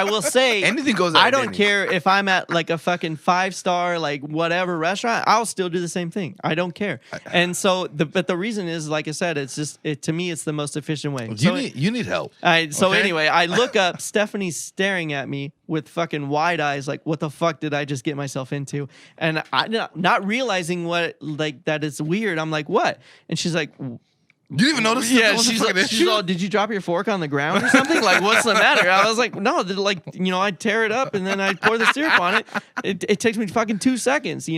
will say, Anything goes at I don't Denny's. care if I'm at like a fucking 5-star, like whatever restaurant, I'll still do the same thing. I don't care. And so, but the reason is, like I said, it's just, to me, it's the most efficient way. You need help. So Okay? anyway, I look up, Stephanie's staring at me with fucking wide eyes, like, what the fuck did I just get myself into? And I not realizing what, like, that it's weird. I'm like, what? And she's like, You didn't even notice? yeah, What's the she's fucking like, issue? did you drop your fork on the ground or something? Like, what's the matter? I was like, no, like, I tear it up and then I pour the syrup on it. It takes me fucking 2 seconds,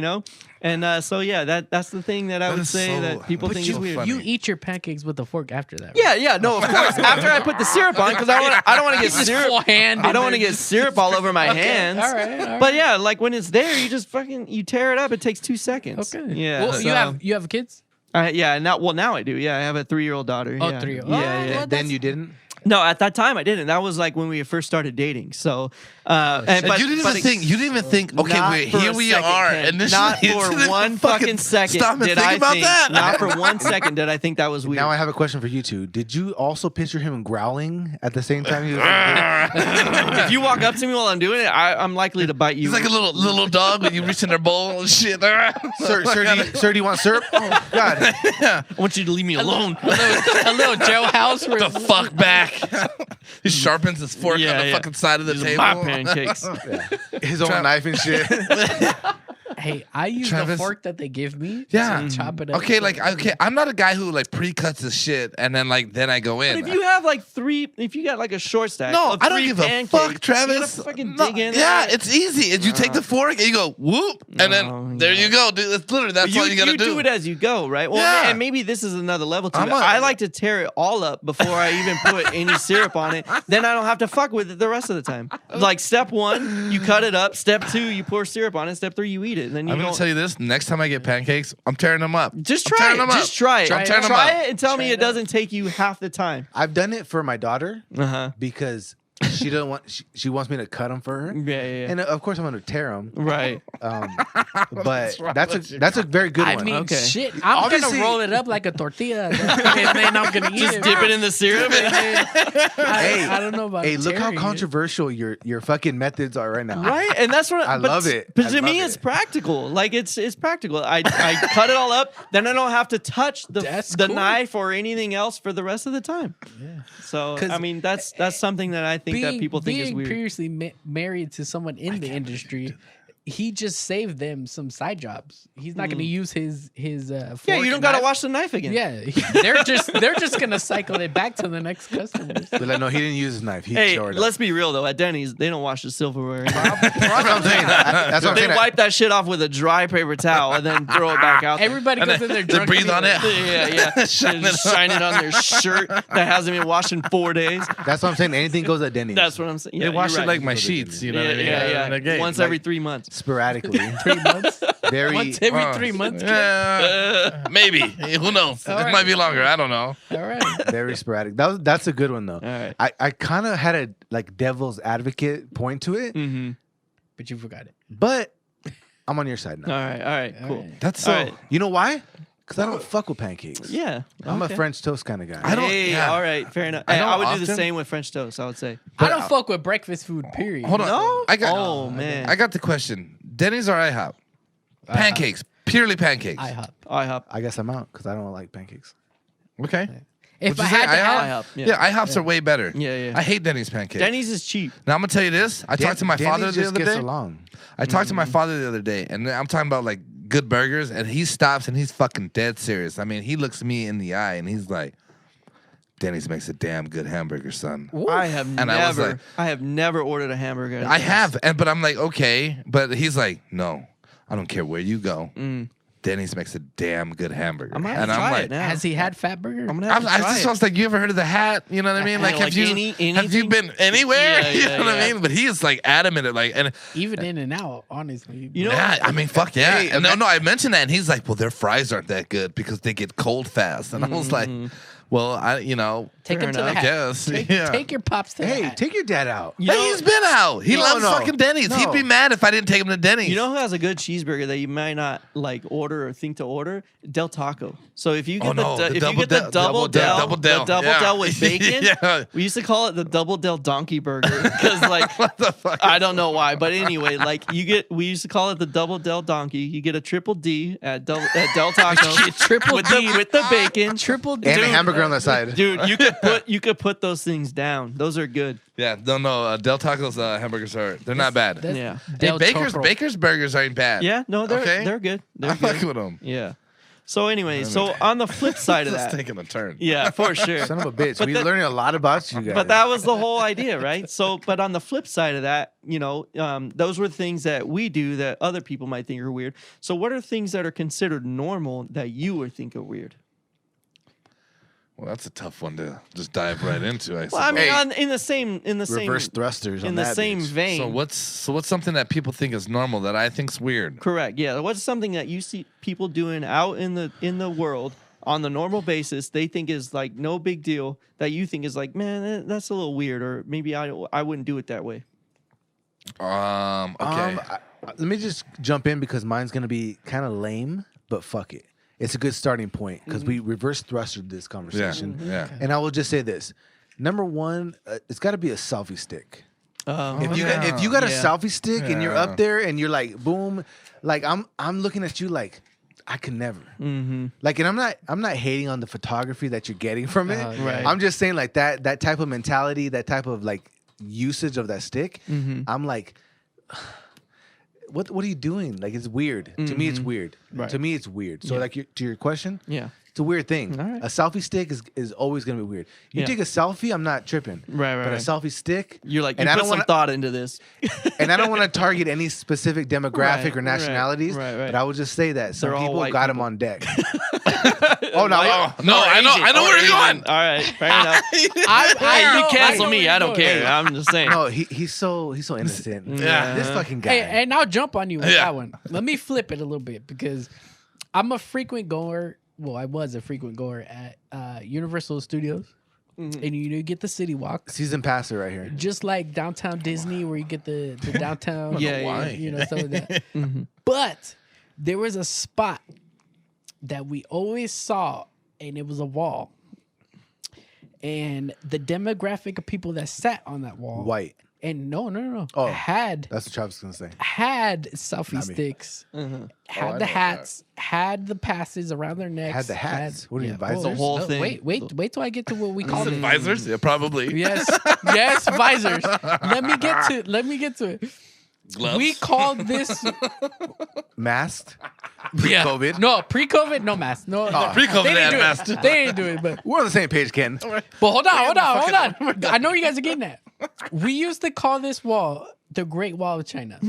And so yeah, that's the thing that I That would is say so- that people but think you- is weird. funny. You eat your pancakes with a fork after that. Yeah, no, of course. After I put the syrup on, because I don't want to get Just syrup. full hand I in don't want to there. get syrup all over my hands. All right. But yeah, like when it's there, you just you tear it up. It takes 2 seconds. Okay. Yeah. Well, so- you have kids? yeah. Now I do. Yeah, I have a 3-year-old daughter. Oh, yeah. 3-year-old. Yeah, Oh, yeah. well, Then you didn't? No, at that time I didn't. That was like when we first started dating. So, And you didn't even think. Okay, not wait. for Here a we second, are. Ken. Initially, Not for one fucking second Stop and did think I about think. that. Not for 1 second did I think that was weird. Now I have a question for you two. Did you also picture him growling at the same time? He was if you walk up to me while I'm doing it, I'm likely to bite you. He's like a little dog when you reach in their bowl and shit. sir, do you want syrup? Oh, God. I want you to leave me alone. a little jailhouse where the fuck back. He sharpens his fork on the fucking side of the These are table. my pancakes. His own knife and shit. Hey, I use the Travis- fork that they give me. Yeah. To chop it up. Okay, I'm not a guy who like pre-cuts his shit and then I go in. But if you have like if you got like a short stack, No, of I don't 3 give a pancakes, fuck, you Travis. gotta fucking No, dig in. yeah, there. it's easy. And you take the fork and you go whoop, and then there you go, dude. That's literally that's But all you gotta do it as you go, right? Well, Yeah. and maybe this is another level to I'm it. a- I like to tear it all up before I even put any syrup on it. Then I don't have to fuck with it the rest of the time. Like step 1, you cut it up. Step 2, you pour syrup on it. Step 3, you eat it. And then you I'm gonna don't. tell you this: next time I get pancakes, I'm tearing them up. Just I'm try tearing it. them up. Just try it. I'm tearing them Try up. it and tell me Try it it out. doesn't take you half the time. I've done it for my daughter Uh-huh. because she doesn't want. She wants me to cut them for her, Yeah. and of course I'm going to tear them. Right. But wrong that's with you? a very good I one. mean, Okay. shit. I'm Obviously- gonna roll it up like a tortilla, and then I'm gonna eat Just it. dip it in the syrup. I don't know about. Hey, look how tearing it. controversial your fucking methods are right now. Right, and that's what I but love it. But I to me, love it's it. practical. Like it's practical. I cut it all up, then I don't have to touch That's the cool. knife or anything else for the rest of the time. Yeah. So 'Cause I mean, that's something that I think that people think is being weird. previously married to someone in the industry, he just saved them some side jobs. He's not going to use his Yeah, fork you don't and got to knife. wash the knife again. Yeah, they're just gonna cycle it back to the next customers. But like, no, he didn't use his knife. He Hey, tore it up. let's be real though. At Denny's, they don't wash the silverware. That's what I'm saying. That's what I'm They saying. wipe that shit off with a dry paper towel and then throw it back out. there. Everybody goes in there They drunk. breathe on it. Yeah. Shine it on their shirt that hasn't been washed in 4 days. That's what I'm saying. Anything goes at Denny's. That's what I'm saying. Yeah, They wash you're it right. like my sheets. You know what I mean? Yeah. In the game. Once every 3 months. sporadically. 3 months. very Once every 3 months. Maybe. Who knows? All It right. might be longer. I don't know. All right. very sporadic. That's a good one though. All right. I kind of had a like devil's advocate point to it, Mm-hmm. But you forgot it. but I'm on your side All now. right. All right. All Cool. right. That's All so. right. You know why? Because I don't fuck with pancakes. Yeah. I'm okay. a French toast kind of guy. I don't- Hey, yeah. all right, fair enough. I Hey, know I would do the often- same with French toast. I would say. I don't fuck with breakfast food, period. Hold on. No? I got. Oh man. I got the question. Denny's or IHOP? Pancakes. Purely pancakes. IHOP. IHOP. I guess I'm out because I don't like pancakes. Okay. If What'd I you say, had to IHOP? have, IHOP. Yeah, IHOPs are way better. Yeah, yeah. I hate Denny's pancakes. Denny's is cheap. Now I'm gonna tell you this. I talked to my father Denny's the just other gets day. along. I talked to my father the other day, and I'm talking about like good burgers, and he stops and he's fucking dead serious. I mean, he looks me in the eye and he's like, "Denny's makes a damn good hamburger, son." I have And I was never. like- I have never ordered a hamburger. at I Denny's. have, but I'm like, okay, but he's like, "No, I don't care where you go. Denny's makes a damn good hamburger." I'm gonna and have to I'm try like, it now. has he had fat burger? I'm gonna have to I try just it. was like, you ever heard of the hat? You know what I mean? Like, Like have you have you anything? been anywhere? Yeah, You yeah, know what I yeah. mean? But he is like adamant, at, like, and Even In and Out, honestly. You know, yeah, I mean, fuck yeah. Hey, And no, I mentioned that, and he's like, well, their fries aren't that good because they get cold fast. And I was like, well, take Fair him to the enough. I hat. guess. Take, yeah. take your pops to the Hey, hat. take your dad out. you know, Hey, he's been out. He No, loves no. fucking Denny's. He'd be No. mad if I didn't take him to Denny's. You know who has a good cheeseburger that you might not like order or think to order? Del Taco. So if you get if you get the double del, the double yeah. del with bacon, Yeah. we used to call it the double del donkey burger because like What the fuck? I don't know why, but anyway, like we used to call it the double del donkey. You get a triple D at Del Taco, Triple with D. with the bacon, Triple D. And a Dude. hamburger on the side. dude. You could put those things down. Those are good. Yeah, no. Del Taco's hamburgers they're not bad. That's Yeah. Hey, Del Baker's Chocro. Baker's burgers ain't bad. Yeah, no, they're Okay. they're good. They're I fuck good. with them. Yeah. So anyway, so on the flip side of That's that, taking a turn. yeah, for sure. Son of a bitch. But We're that- learning a lot about you guys. But that was the whole idea, right? So, but on the flip side of that, those were things that we do that other people might think are weird. So, what are things that are considered normal that you would think are weird? Well, that's a tough one to just dive right into. I Well, I mean, suppose. Hey, in the same reverse thrusters on in the that same bitch. vein. So what's something that people think is normal that I think's weird? Correct. Yeah. What's something that you see people doing out in the world on the normal basis? They think is like no big deal. That you think is like, man, that's a little weird, or maybe I wouldn't do it that way. Okay. Let me just jump in because mine's gonna be kind of lame, but fuck it. It's a good starting point because we reverse thrustered this conversation. Yeah. And I will just say this: number one, it's got to be a selfie stick. If you got a Yeah. selfie stick and you're Yeah. up there and you're like, boom, like I'm looking at you like I could never. Like, and I'm not hating on the photography that you're getting from it. Right. I'm just saying like that type of mentality, that type of like usage of that stick. I'm like, what are you doing? Like, it's weird. To me, it's weird. Right. To me, it's weird. So like to your question, Yeah. it's a weird thing. All right. A selfie stick is always gonna be weird. You Yeah. take a selfie, I'm not tripping. Right, right, But right. a selfie stick, You're like, and you I put don't some want thought into this. and I don't want to target any specific demographic Right, or nationalities. right, right. But I would just say that some They're all people white got them people. on deck. Oh no! No, I know where you're going. All right, fair enough. I You cancel know me. where I you're don't going. care. I'm just saying. No, he's so innocent. Yeah. This fucking guy. Hey, and I'll jump on you with Yeah. that one. Let me flip it a little bit because I'm a frequent goer. Well, I was a frequent goer at Universal Studios, and you get the city walk, Season passer right here. just like downtown Disney, where you get the downtown. Yeah, why. you know, some of that. But there was a spot that we always saw, and it was a wall. And the demographic of people that sat on that wall, White. and no, Oh. had That's what Travis was gonna say. selfie Not me. sticks, I had know the hats, had the passes around their necks. Had the hats. What are you, visors? The whole no, thing. Wait till I get to what we call it. Visors? Yeah, probably. Yes, yes, visors. Let me get to it. Gloves. We called this Masked. yeah. Pre-COVID. No, pre-COVID, no mask. No, Pre-COVID, they they had didn't do masks. it. They didn't do it, but We're on the same page, Ken. hold on. I know you guys are getting that. We used to call this wall the Great Wall of China.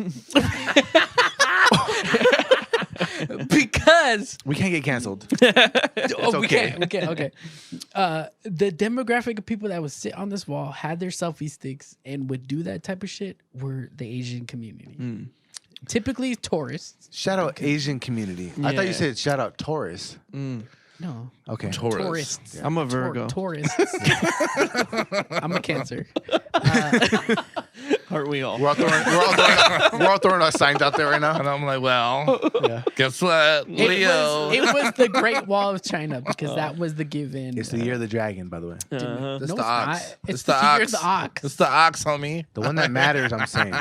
Because We can't get canceled. we okay. can't. Okay. The demographic of people that would sit on this wall, had their selfie sticks, and would do that type of shit were the Asian community. typically tourists. Shout out Asian community. I thought Yeah. you said shout out Taurus. No, Okay. tourists. I'm a Virgo. Tourists. I'm a Cancer. Aren't we all? We're all throwing our signs out there right now. And I'm like, well, Yeah. guess what, Leo? It was the Great Wall of China because that was the given. It's the year of the dragon, by the way. It's no, the it's ox. not. It's the the year ox. of the ox. It's the ox, homie. The one that matters, I'm saying.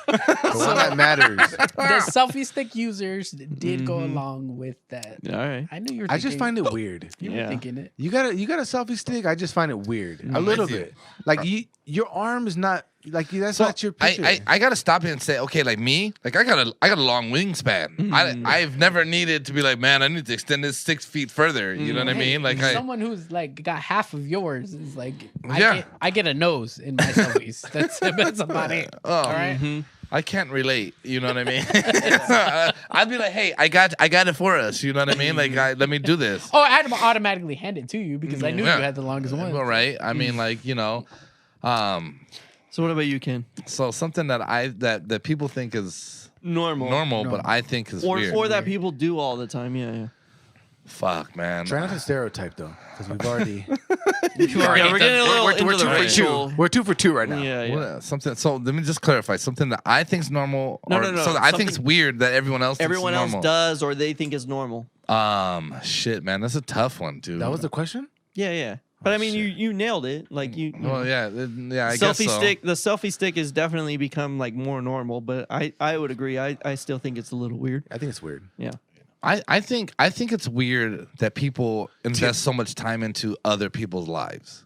The one that matters. The selfie stick users did go along with that. All right. I knew you were. I just thinking- find it weird. you were Yeah. thinking it. You got a selfie stick. I just find it weird, a little with you. bit. Like your arm is not like that's not your picture. I gotta stop here and say, okay, like me, like I got a long wingspan. I've never needed to be like, man, I need to extend this 6 feet further. You know what I Hey, mean? Like someone who's like got half of yours is like, Yeah. I get a nose in my selfies. That's about it. Oh, All right. I can't relate. You know what I mean? I'd be like, hey, I got it for us. You know what I mean? Like, let me do this. Oh, I had to automatically hand it to you because I knew Yeah. you had the longest one. All right. I mean, like, you know, So what about you, Ken? so something that people think is Normal. but I think is Or weird. or that people do all the time. Yeah. Fuck, man. Try not to stereotype though, because we've already Yeah, we're getting a little we're into two the for racial. two. We're 2 for 2 right now. Yeah, yeah. What, something. So let me just clarify something that I think's normal. No, or no, no, So that I think it's something- weird that everyone else. Everyone thinks else normal. does, or they think is normal. Shit, man, that's a tough one, dude. That was the question. Yeah, yeah. But I mean, you nailed it. Like you. Well, yeah, I guess selfie so. stick. The selfie stick has definitely become like more normal, but I would agree. I still think it's a little weird. I think it's weird. Yeah. I think it's weird that people invest so much time into other people's lives.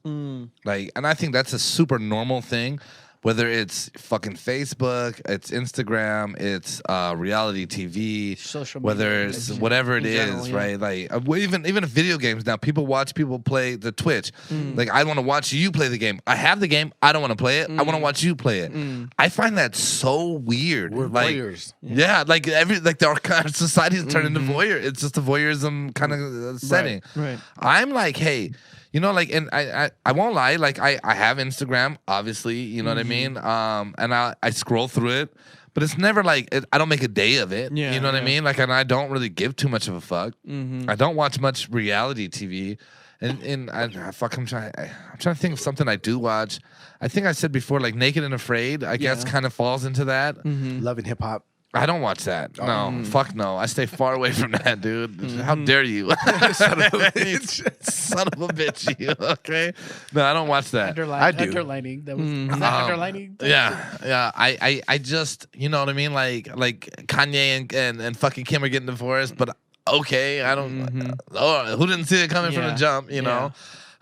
Like, and I think that's a super normal thing. Whether it's fucking Facebook, it's Instagram, it's reality TV, Social whether media, it's like, whatever it in is, general, yeah. right? Like even video games now, people watch people play the Twitch. Like, I want to watch you play the game. I have the game. I don't want to play it. I want to watch you play it. I find that so weird. We're like, voyeurs. yeah, like our society has turned into voyeur. It's just a voyeurism kind of setting. right. I'm like, hey, you know, like, and I won't lie, like I have Instagram, obviously, you know what I mean, and I scroll through it, but it's never like I don't make a day of it. Yeah, you know what I yeah. mean? Like, and I don't really give too much of a fuck. I don't watch much reality TV. And I'm trying to think of something I do watch. I think I said before, like Naked and Afraid, I guess Yeah. kind of falls into that. Loving hip hop. I don't watch that. No, fuck no. I stay far away from that, dude. How dare you? Son of a bitch. Son of a bitch, you. Okay? No, I don't watch that. I do. Underlining. That was is that underlining. Yeah. I just, you know what I mean? Like Kanye and fucking Kim are getting divorced, but okay, I don't. Oh, who didn't see it coming from Yeah. the jump? You know. Yeah.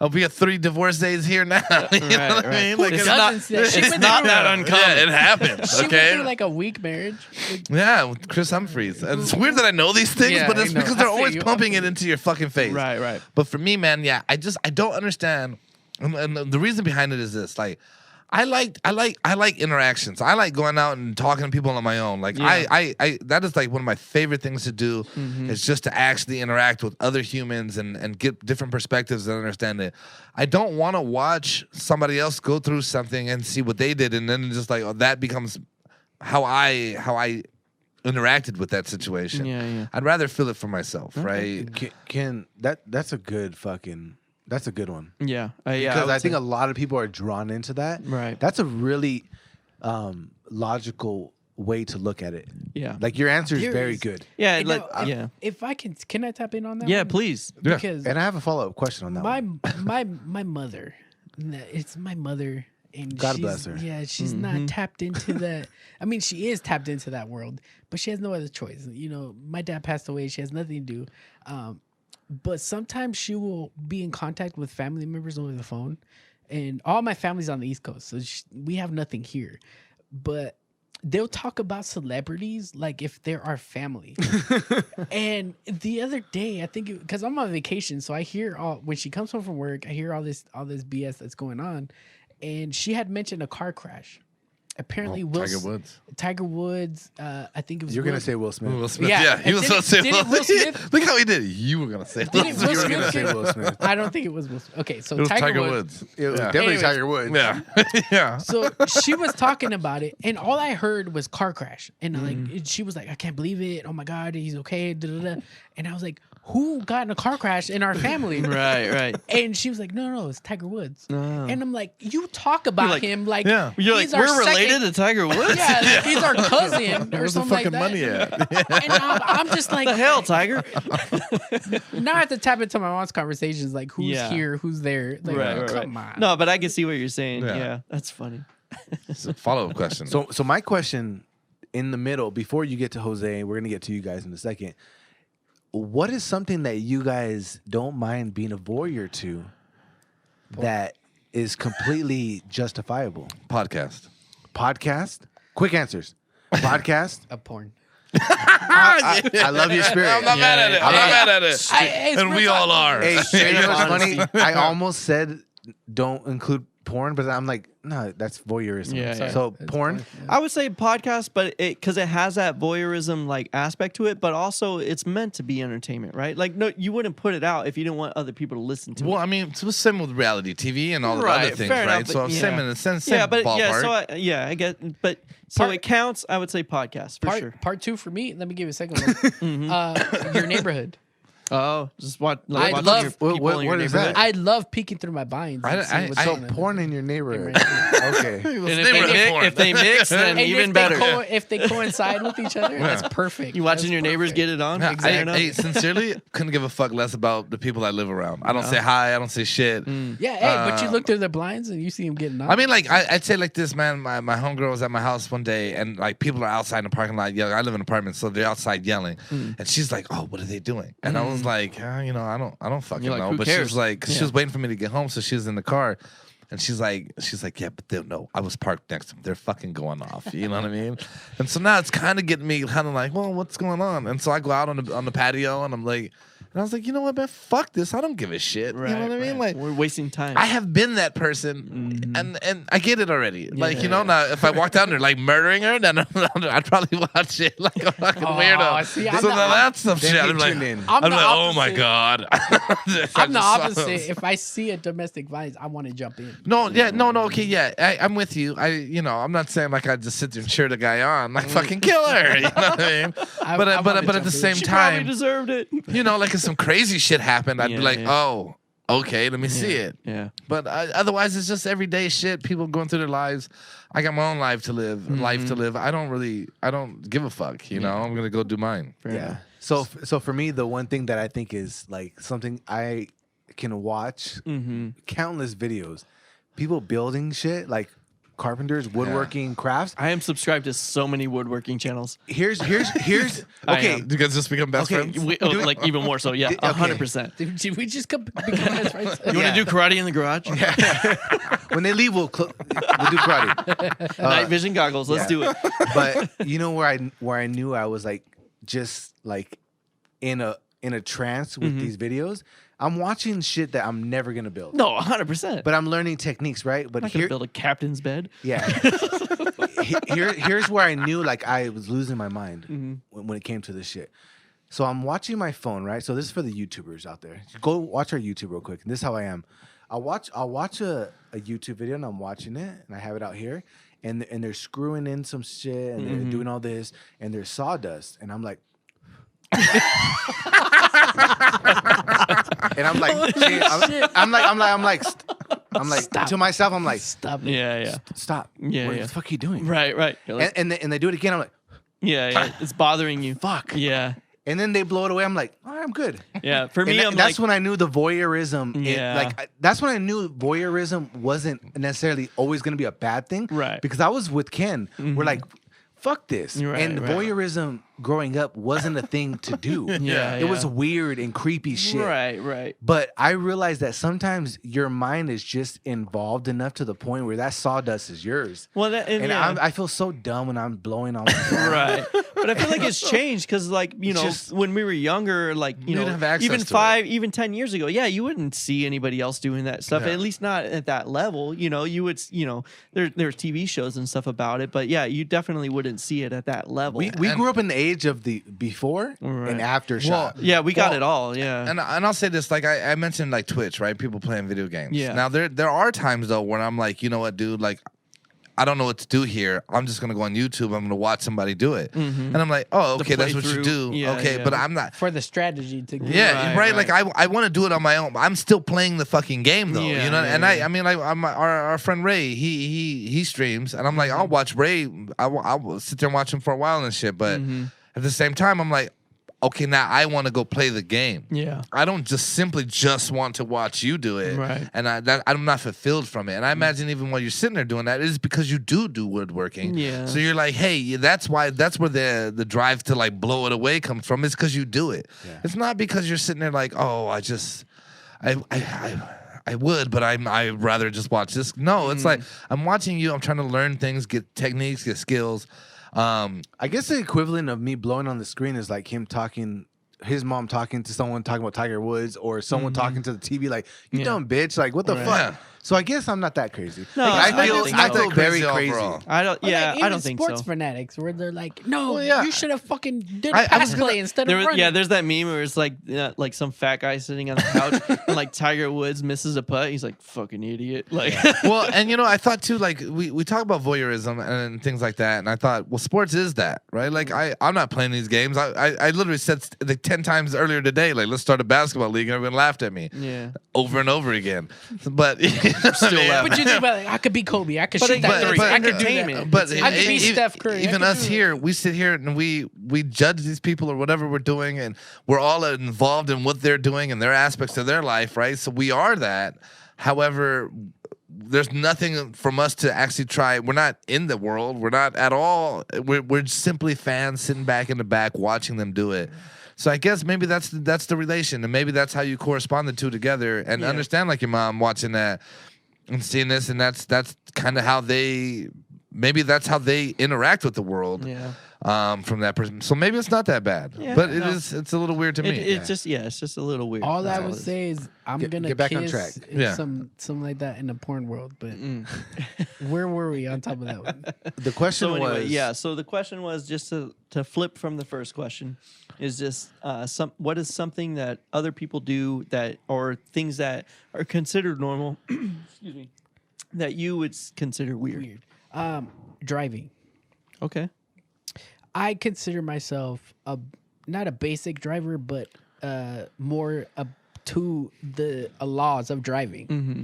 I'll be at 3 divorce days here now. You know Right, what I right. mean? Like, It's it's not- Doesn't say- she it's went not through- that uncommon. Yeah, it happens. She went Okay. through like a weak marriage. Like, Yeah, with Chris Humphries. And it's weird that I know these things, Yeah, but I it's know. because I they're feel always you. pumping it into your fucking face. Right, right. But for me, man, yeah, I don't understand. And the reason behind it is this: like, I like interactions. I like going out and talking to people on my own. Like, Yeah. I that is like one of my favorite things to do. Is just to actually interact with other humans and get different perspectives and understand it. I don't want to watch somebody else go through something and see what they did, and then just like, oh, that becomes how I interacted with that situation. Yeah, yeah. I'd rather feel it for myself, right? Ken, that's a good fucking. That's a good one. Yeah. Because would I think say- a lot of people are drawn into that. Right. That's a really logical way to look at it. Yeah. Like your answer is There very is- good. Yeah. you Like, know, yeah. If I can I tap in on that? Yeah. one? Please. Yeah. Because And I have a follow up question on that. one. my mother, it's my mother, and God she's, bless her. Yeah, she's not tapped into that. I mean, she is tapped into that world, but she has no other choice. You know, my dad passed away. She has nothing to do. But sometimes she will be in contact with family members over the phone, and all my family's on the East Coast, so we have nothing here. But they'll talk about celebrities like if they're our family. And the other day, I think because I'm on vacation, so I hear all when she comes home from work, I hear all this BS that's going on, and she had mentioned a car crash, apparently Tiger Woods. I think it was. You're gonna say Will Smith. Will Smith. Yeah, Yeah, he and was going to say didn't Will Will Smith. Smith- Look how he did it. You were going to say Will Didn't Smith. Will You were gonna Smith say Will Smith. I don't think it was Will Smith. Okay, so It was Tiger, Tiger Woods. Woods. It was Yeah. definitely Anyways. Tiger Woods. Yeah. yeah. So she was talking about it, and all I heard was car crash, and like she was like, "I can't believe it! Oh my god, he's okay!" Da, da, da. And I was like, "Who got in a car crash in our family?" Right, right. And she was like, "No, it's Tiger Woods." Oh. And I'm like, "You talk about like- him like Yeah. You're like, he's our we're related second- to Tiger Woods? Yeah, like he's our cousin or Where's the something fucking like that." money at? And I'm just like, The hell, Tiger? now I have to tap into my mom's conversations, like who's Yeah. here, who's there. Like, come on. No, but I can see what you're saying. Yeah. Yeah, that's funny. It's a follow-up question. So my question in the middle, before you get to Jose, we're gonna get to you guys in a second. What is something that you guys don't mind being a voyeur to that is completely justifiable? podcast. Podcast? Quick answers. Podcast? A porn. I love your spirit. I'm not mad at it. I'm not mad at it. It's And we real all talk. are. Hey, Straight you know up what's funny? honesty. I almost said don't include porn, but I'm like, no, that's voyeurism. Yeah, yeah. So It's porn. yeah. I would say podcast, but because it has that voyeurism like aspect to it, but also it's meant to be entertainment, right? Like, no, you wouldn't put it out if you didn't want other people to listen to Well, it. I mean, it's the same with reality TV and all the Right, other things, fair right? enough, So but same yeah. in a sense, Yeah, same but ballpark. yeah, so I get, but so Part- it counts. I would say podcast for sure. Part two for me. Let me give you a second one. Your neighborhood. Oh, just what? I Like watching love- your What- people in your what is neighborhood. that? I love peeking through my binds. And I- seeing what's I- So going on. porn in your neighborhood. okay. It was And neighborhood if porn. they mix, then And even if better. if they coincide with each other, that's perfect. You watching That's your neighbors perfect. get it on? Yeah, Fair enough. I sincerely couldn't give a fuck less about the people I live around. I don't say hi. I don't say shit. Yeah, hey, but you look through the blinds and you see him getting on. I mean, like, I'd say like this, man. My homegirl was at my house one day, and like people are outside in the parking lot yelling. I live in an apartment, so they're outside yelling, and she's like, "Oh, what are they doing?" And I was like, I don't fucking You're like, know. who But she cares? was like, 'cause she was waiting for me to get home, so she was in the car. And she's like, yeah, but they'll know. I was parked next to them. They're fucking going off. You know what I mean? And so now it's kind of getting me kind of like, well, what's going on? And so I go out on the patio, and I'm like, and I was like, you know what, man? Fuck this. I don't give a shit. Right, you know what I mean? right. Like, We're wasting time. I have been that person, and I get it already. Like, you know, Yeah. now if I walked down there like murdering her, then I'd probably watch it like a fucking weirdo. see, so I'm the now that stuff Then shit, he I'm like, tuned in. I'm I'm the like, oh my opposite. god. I'm the opposite. If I see a domestic violence, I want to jump in. No, okay, yeah, I'm with you. I'm not saying like I just sit there and cheer the guy on, like fucking kill her. You know what I mean? I But wanna at jump the in. same she probably time, deserved it. like if some crazy shit happened, I'd be Yeah, like, yeah. oh, okay, let me see it. Yeah. But otherwise, it's just everyday shit. People going through their lives. I got my own life to live. I don't give a fuck. You know, I'm gonna go do mine. Yeah. So for me, the one thing that I think is like something I can watch countless videos, people building shit like carpenters, woodworking, crafts. I am subscribed to so many woodworking channels. Here's I okay. am. You guys just become best Okay, friends. Like even more so. Yeah, Okay. 100%. Did we just become best friends? You want to do karate in the garage? When they leave, we'll do karate. Night vision goggles. Let's do it. But you know where I knew I was like just like in a trance with these videos. I'm watching shit that I'm never gonna build. No, 100%. But I'm learning techniques, right? But I'm not gonna build a captain's bed. yeah. Here's where I knew like I was losing my mind when it came to this shit. So I'm watching my phone, right? So this is for the YouTubers out there. Go watch our YouTube real quick. And this is how I am. I'll watch a YouTube video and I'm watching it and I have it out here and they're screwing in some shit and they're doing all this and there's sawdust and I'm like and I'm like, shit, I'm like Stop. to myself, I'm like, Stop it. Yeah. stop. Yeah, What yeah. the fuck are you doing? Right. You're like, And they do it again. I'm like, yeah. It's bothering you. fuck. Yeah. And then they blow it away. I'm like, all right, I'm good. Yeah. For me, And I'm that's like, when I knew the voyeurism. Yeah. That's when I knew voyeurism wasn't necessarily always going to be a bad thing. Right. Because I was with Ken. We're like, fuck this. Right, and right. voyeurism growing up wasn't a thing to do. Yeah, It was yeah. weird and creepy shit. right. But I realized that sometimes your mind is just involved enough to the point where that sawdust is yours. Well, And yeah. I feel so dumb when I'm blowing on my phone. Right. But I feel like it's changed because, like, you know, Just- when we were younger, like, you didn't know, have access even to 5, even 10 years ago, yeah, you wouldn't see anybody else doing that stuff. Yeah. At least not at that level. You know, you would, you know, there's TV shows and stuff about it, but yeah, you definitely wouldn't see it at that level. We grew up in the age of the before Right. and after shot. yeah, we got Well, it all. Yeah. And I'll say this, like I mentioned, like Twitch, right? People playing video games. Yeah. Now there are times though when I'm like, you know what, dude, like I don't know what to do here. I'm just gonna go on YouTube. I'm gonna watch somebody do it, and I'm like, oh, okay, that's what you playthrough. do. Yeah, okay, yeah. but I'm not. For the strategy to get Yeah, right. Right, Like I want to do it on my own. But I'm still playing the fucking game though. Yeah, you know, yeah, and yeah. I mean, like our friend Ray, he streams, and I'm like, I'll watch Ray. I'll sit there and watch him for a while and shit. But at the same time, I'm like, okay, now I want to go play the game. Yeah. I don't simply want to watch you do it, Right. and I'm not fulfilled from it. And I imagine even while you're sitting there doing that, it is because you do woodworking. Yeah. So you're like, hey, that's where the drive to like blow it away comes from. Is because you do it. Yeah. It's not because you're sitting there like, oh, I would, but I'd rather just watch this. No, it's like I'm watching you. I'm trying to learn things, get techniques, get skills. I guess the equivalent of me blowing on the screen is like him talking, his mom talking to someone talking about Tiger Woods, or someone talking to the TV like, "You Yeah. dumb bitch!" Like, what the Right. fuck? Yeah. So I guess I'm not that crazy. No, Like, I I feel, don't think I so. feel very Crazy crazy. overall. I don't. Or Yeah, like, I even don't think sports so. fanatics where they're like, no, Well, yeah. you should have fucking did a I pass was gonna- play instead There of was, running. yeah, there's that meme where it's like some fat guy sitting on the couch and like Tiger Woods misses a putt. He's like, fucking idiot. Like, Well, and you know, I thought too, like we talk about voyeurism and things like that, and I thought, well, sports is that, right? Like I'm not playing these games. I literally said like 10 times earlier today, like let's start a basketball league, and everyone laughed at me yeah. over and over again. But still laughing. But you think about it, I could be Kobe. I could shoot that three. I could do that. But I could be Steph Curry. I Even could us do it. here, we sit here and we judge these people or whatever we're doing, and we're all involved in what they're doing and their aspects of their life, right? So we are that. However, there's nothing from us to actually try. We're not in the world. We're not at all. We're simply fans sitting back in the back watching them do it. So I guess maybe that's the relation, and maybe that's how you correspond the two together and Yeah. understand, like your mom watching that and seeing this, and that's kind of how they interact with the world. Yeah. From that person. So maybe it's not that bad, Yeah, but no. it's a little weird to me. It's just a little weird. All I That's would it is. say is I'm gonna get back on kiss track. Yeah. something like that in the porn world. But where were we on top of that one? The question So anyway, was, yeah. So the question was just to flip from the first question, is just what is something that other people do that or things that are considered normal, excuse me, that you would consider weird. Driving. Okay. I consider myself not a basic driver, but more to the laws of driving. Mm-hmm.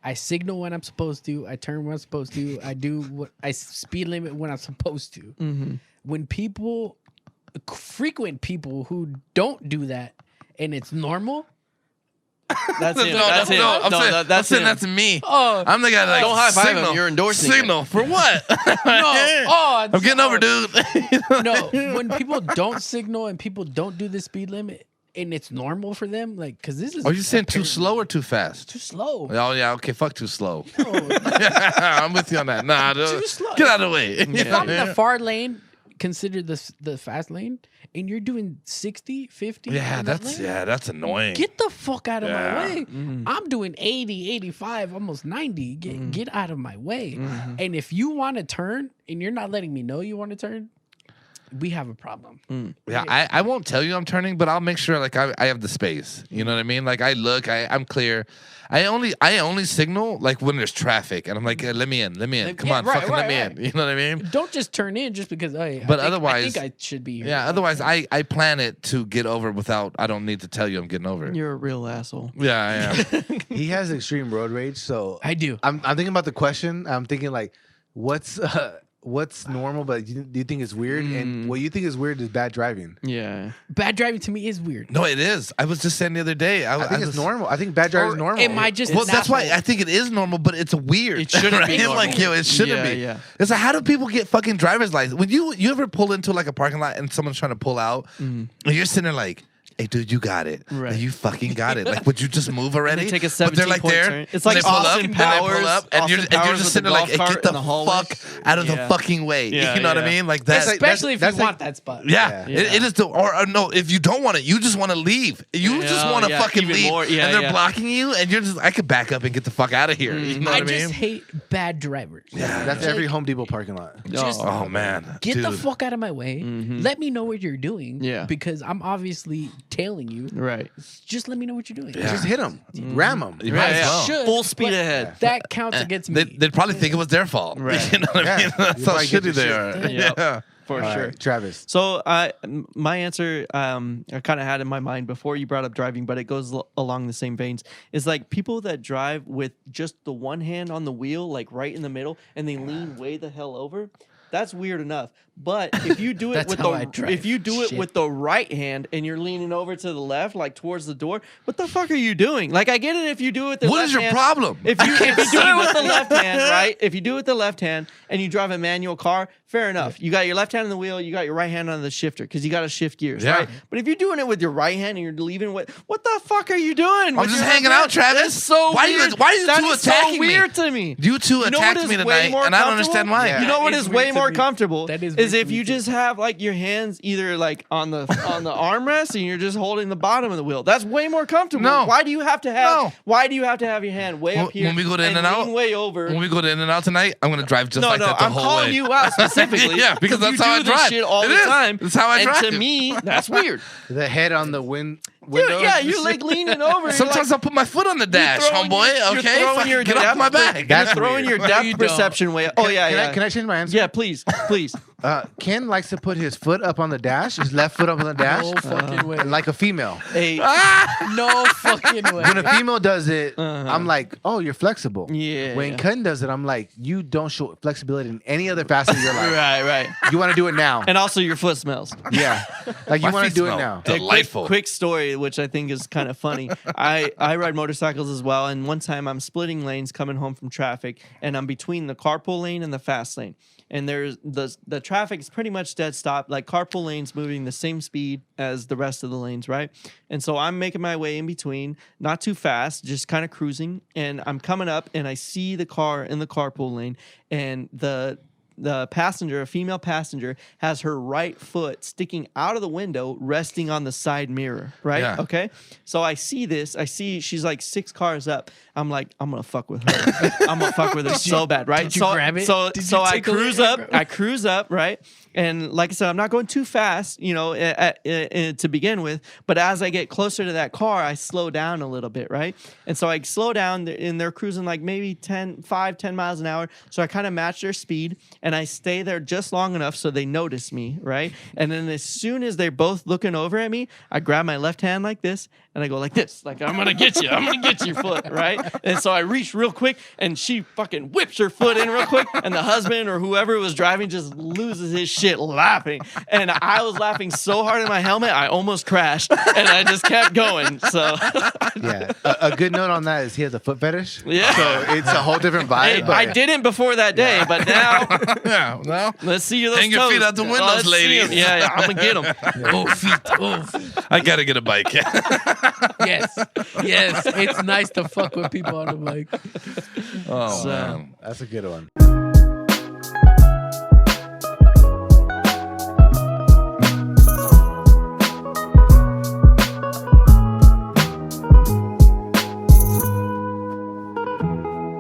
I signal when I'm supposed to. I turn when I'm supposed to. I do what I speed limit when I'm supposed to. Mm-hmm. When frequent people who don't do that and it's normal. That's him. No, That's him. I'm No, saying, that's I'm saying him. that's me. Oh, I'm the guy that Don't high five him, signal. you're endorsing it. Signal for what? no. Oh, I'm getting over, dude. No, when people don't signal and people don't do the speed limit and it's normal for them, like, because this is. Are you saying too slow or too fast? Too slow. Oh yeah, okay. Fuck too slow. No, I'm with you on that. Nah, dude. Too slow. Get out of the way. if I'm in the far lane, consider the fast lane, and you're doing 60, 50. Yeah, in that that's lane, that's annoying. Get the fuck out of Yeah. my way. Mm-hmm. I'm doing 80, 85, almost 90. Get out of my way. And if you want to turn and you're not letting me know you want to turn, we have a problem. Yeah, I won't tell you I'm turning, but I'll make sure like I have the space. You know what I mean? Like I look, I'm clear. I only signal like when there's traffic, and I'm like, let me in. Come Yeah, on, right, fucking let me right, in. You know what I mean? Don't just turn in just because, hey, But I otherwise- think I should be here. Yeah. Otherwise, I plan it to get over without. I don't need to tell you I'm getting over. You're a real asshole. Yeah, I am. he has extreme road rage. So I do. I'm thinking about the question. I'm thinking like, what's normal, but do you think it's weird? And what you think is weird is bad driving. Yeah. Bad driving to me is weird. No, it is. I was just saying the other day. I think it's was- normal. I think bad driving is Or normal. am I just Well, an that's why asshole? I think it is normal, but it's weird. It shouldn't be right? normal. Like, yo, it shouldn't Yeah, be. yeah. It's like, how do people get fucking driver's license? When you ever pull into like a parking lot and someone's trying to pull out, and you're sitting there like, hey, dude, you got it. Right. Like, you fucking got it. Like, would you just move already? take a But they're like 17-point there. turn. It's and like they pull Austin up, and they pull Powers- up, and you're Austin Powers just with sitting the there like, golf hey, cart get the in the hallway. fuck out of the Yeah. fucking way. Yeah, You know what I yeah. mean? Like that's like- Especially if you that's like- want that spot. yeah, Yeah. it is the or no. If you don't want it, you just want to leave. You just Yeah, want to yeah, fucking even leave, more. Yeah, and they're yeah. blocking you, and you're just. I could back up and get the fuck out of here. You know I what I mean? just hate bad drivers. Yeah. That's Like, every Home Depot parking lot. Just Oh man, get the dude. fuck out of my way. Let me know what you're doing. Yeah. Because I'm obviously tailing you. Right. Just let me know what you're doing. Yeah. Just hit them, ram them. You might as Yeah. well. Should, Full speed but ahead. That counts against me. They'd probably think it was their fault. Right. You know what I mean? Yeah. That's You how probably get shitty the they shit. are. Yeah. For All sure. right, Travis. So my answer, I kind of had in my mind before you brought up driving, but it goes along the same veins. Is like people that drive with just the one hand on the wheel, like right in the middle, and they lean way the hell over. That's weird enough. But if you do it That's with how I drive. if you do it Shit. with the right hand and you're leaning over to the left, like towards the door, what the fuck are you doing? Like I get it if you do it with the What left is your hand. problem? If you do it with the left hand, right? If you do it with the left hand and you drive a manual car, fair enough. You got your left hand on the wheel, you got your right hand on the shifter because you got to shift gears, Yeah. right? But if you're doing it with your right hand and you're leaving what the fuck are you doing? I'm with just your hanging left out, hand? Travis. That's so Why you- weird. why are you That two is attacking so me? weird to me. You two You know what attacked is me way tonight, more and I don't comfortable? understand why. Yeah. You know what That is is way weird to more me. comfortable That is is weird if to you me, too. just have like your hands either like on the armrest and you're just holding the bottom of the wheel. That's way more comfortable. No. Why do you have to No. have your hand way up here When we go to In-N-Out, lean way over? When we go to In-N-Out tonight, I'm gonna drive just no, like no, that the I'm whole calling way. you out specifically. Yeah, because that's you how do I this drive. shit all It the is. time. That's how I and drive. to me, that's weird. The head on the window. Yeah, you're like leaning over. You're Sometimes like, I'll put my foot on the dash, throwing homeboy. you're Okay, throwing your get off depth- my back. That's you're throwing weird. your No, you depth don't. perception way. Oh yeah, Can yeah. I change my answer? Yeah, please. Ken likes to put his foot up on the dash, his left foot up on the dash, No fucking way. like a female. Hey, No fucking way. When a female does it, Uh-huh. I'm like, oh, you're flexible. Yeah, When yeah. Ken does it, I'm like, you don't show flexibility in any other facet of your life. right. You want to do it now. And also your foot smells. Yeah. Like you My want to feet do it smell now. good. Delightful. Quick story, which I think is kind of funny. I ride motorcycles as well, and one time I'm splitting lanes coming home from traffic, and I'm between the carpool lane and the fast lane. And there's the traffic is pretty much dead stop. Like carpool lanes moving the same speed as the rest of the lanes, right? And so I'm making my way in between, not too fast, just kind of cruising. And I'm coming up, and I see the car in the carpool lane, and the passenger, a female passenger, has her right foot sticking out of the window, resting on the side mirror, right? Yeah. Okay. So I see this. I see she's like 6 cars up. I'm like, I'm gonna fuck with her. I'm gonna fuck with her so bad, right? did you so grab it? so Did you so I tickle it? cruise up. I cruise up, right? And like I said, I'm not going too fast, you know, to begin with. But as I get closer to that car, I slow down a little bit, right? And so I slow down, and they're cruising like maybe 10 miles an hour. So I kind of match their speed, and I stay there just long enough so they notice me, right? And then as soon as they're both looking over at me, I grab my left hand like this, and I go like this, like I'm gonna get you, I'm gonna get your foot, right? And so I reach real quick, and she fucking whips her foot in real quick, and the husband or whoever was driving just loses his shit laughing. And I was laughing so hard in my helmet, I almost crashed, and I just kept going. So Yeah. A good note on that is he has a foot fetish. yeah. So it's a whole different Hey, vibe. I didn't before that day, but now Yeah, no. let's see those Hang your feet toes. out the windows, Let's see ladies. 'em. Yeah, I'm gonna get them. Oh, feet. Oh, feet. I gotta get a bike. Yes. It's nice to fuck with people on the bike. Oh, So- man. That's a good one.